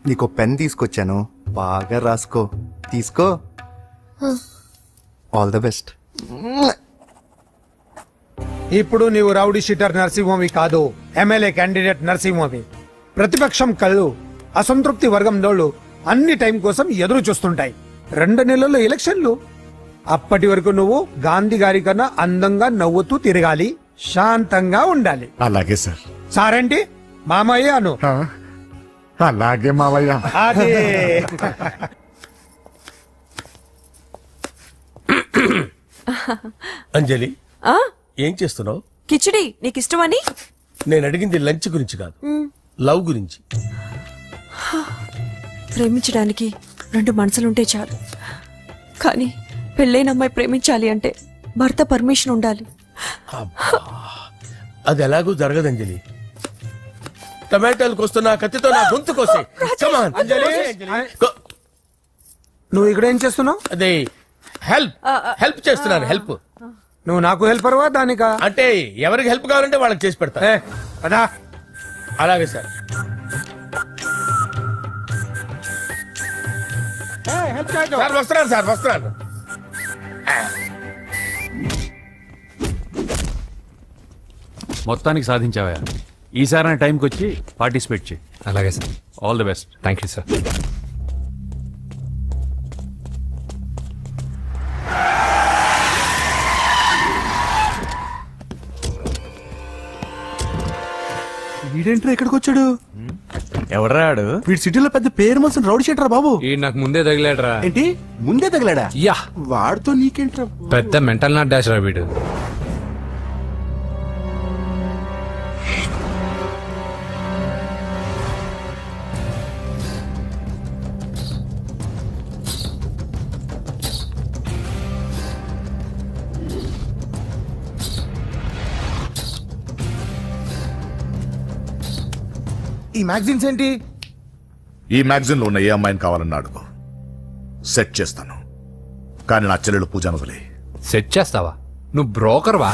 నీకు పెన్ తీసుకొచ్చాను, బాగా రాసుకో. తీసుకో. All the best. ఇప్పుడు నీవు రౌడీ షీటర్ నరసింహవి కాదు, ఎమ్మెల్యే క్యాండిడేట్ నరసింహవి. ప్రతిపక్షం కళ్ళు, అసంతృప్తి వర్గం డోళ్ళు అన్ని టైం కోసం ఎదురు చూస్తుంటాయి. 2 నెలల్లో ఎలక్షన్లు. అప్పటి వరకు నువ్వు గాంధీ గారి కన్నా అందంగా నవ్వుతూ తిరగాలి, శాంతంగా ఉండాలి. అలాగే సార్. సారేంటి మామయ్య అను. అలాగే మావయ్య. అదే. అంజలి, ఆ? ఏం చేస్తున్నావు? కిచిడి నీకు ఇష్టమని. నేను అడిగింది లంచ్ గురించి కాదు, లవ్ గురించి. ప్రేమించడానికి 2 మనసులుంటే చాలు, కానీ పెళ్ళైన అమ్మాయి ప్రేమించాలి అంటే భర్త పర్మిషన్ ఉండాలి. అది ఎలాగూ జరగదు అంజలి. టమాటాలు కోస్తున్నా కత్తితో నా గొంతు కోసే. Come on. అంజలి, నువ్వు ఇక్కడ ఏం చేస్తున్నావు? అదే హెల్ప్ చేస్తున్నాను. హెల్ప్. నువ్వు నాకు హెల్పర్వా దానికా? అంటే ఎవరికి హెల్ప్ కావాలంటే వాళ్ళకి చేసి పెడతా. అదా. అలాగే సార్. సార్ వస్తున్నాను. మొత్తానికి సాధించావా? ఈసారి టైంకి వచ్చి పార్టిసిపేట్ చేయి. అలాగే sir. All the best. Thank you sir. వీడేంట్రా ఇక్కడికి వచ్చాడు? ఎవడ్రాడు? వీడి సిటీలో పెద్ద పేరు మోసిన రౌడీ షీటర్ బాబు. ఈ నాకు ముందే తగిలాడరా. ఏంటి ముందే తగిలాడా? యా, వాడితో నీకేంట్రా? పెద్ద మెంటల్ నాట్ డాష్ రా వీడు. ఈ మ్యాగజైన్స్ ఏంటి? ఈ మ్యాగజైన్ లో ఉన్న ఏ అమ్మాయిని కావాలన్నా అడుగు, సెట్ చేస్తాను. కానీ నా చెల్లెలు పూజను వదిలే. సెట్ చేస్తావా? నువ్వు బ్రోకర్వా?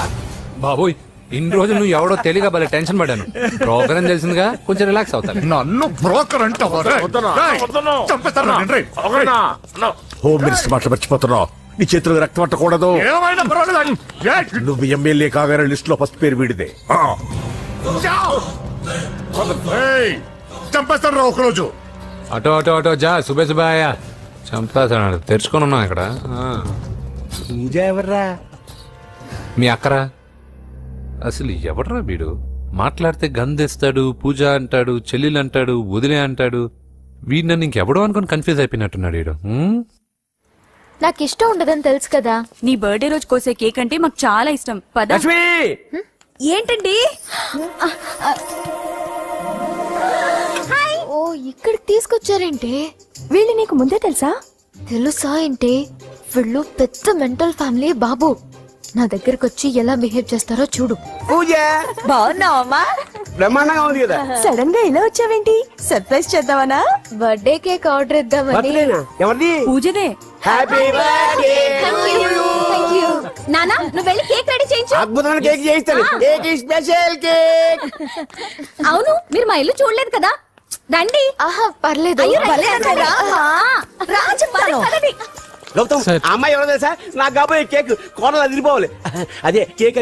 బాబోయ్, ఇన్ని రోజులు నువ్వు ఎవడో తెలియక భలే టెన్షన్ పడ్డాను. బ్రోకర్ అని తెలిసిందిగా కొంచెం రిలాక్స్ అవుతాను. నన్ను బ్రోకర్ అంటావా? హోమ్ మినిస్టర్ మాటలు మర్చిపోతున్నావు. నీ చేతులకు రక్తం పట్టకూడదు. నువ్వు ఎమ్మెల్యే కాగానే లిస్ట్ లో ఫస్ట్ పేరు వీడిదే. చంపేస్తాను రా ఒకరోజు. అటో అటో అటో జా సుబే సుబాయా చంపేస్తాడు. తెరుచుకొని ఉన్నాం ఇక్కడ. పూజ ఎవర్రా? మీ అక్కరా? అసలు ఎవడరా వీడు? మాట్లాడితే గంధేస్తాడు, పూజ అంటాడు, చెల్లెలు అంటాడు, వదిలే అంటాడు. వీడు నన్ను ఇంకెవడో అనుకుని కన్ఫ్యూజ్ అయిపోయినట్టున్నాడు వీడు. నాకు ఇష్టం ఉండదని తెలుసు కదా. నీ బర్త్డే రోజు కోసే కేక్ అంటే మాకు చాలా ఇష్టం. పద. ఏంటండి? ఓ, ఇక్కడికి తీసుకొచ్చారేంటి? వీళ్ళు నీకు ముందే తెలుసా? తెలుసా ఏంటి? వీళ్ళు పెద్ద మెంటల్ ఫ్యామిలీ బాబు. నా దగ్గరకు వచ్చి ఎలా బిహేవ్ చేస్తారో చూడు. పూజ బాగున్నావమ్మా? బ్రహ్మాండంగా ఉంది కదా. సడన్ గా ఇలా వచ్చావేంటి? సర్ప్రైజ్ చేద్దామా? బర్త్డే కేక్ ఆర్డర్ ఇద్దామని. బర్త్డేనా? ఎవరిది? పూజదే. Happy birthday. నానా, నువ్వు వెళ్ళి కేక్ రెడీ చేయించు. అద్భుతమైన కేక్ చేయిస్తాను. Cake special cake. అవును, మీరు మా ఇల్లు చూడలేదు కదా. రండి. ఆహా, పర్లేదు. గౌతమ్, ఆ అమ్మాయి ఎవరో తెలుసా? నాకు కాబోయే కేక్ కోడలు అదిరిపోవాలి. అదే కేక్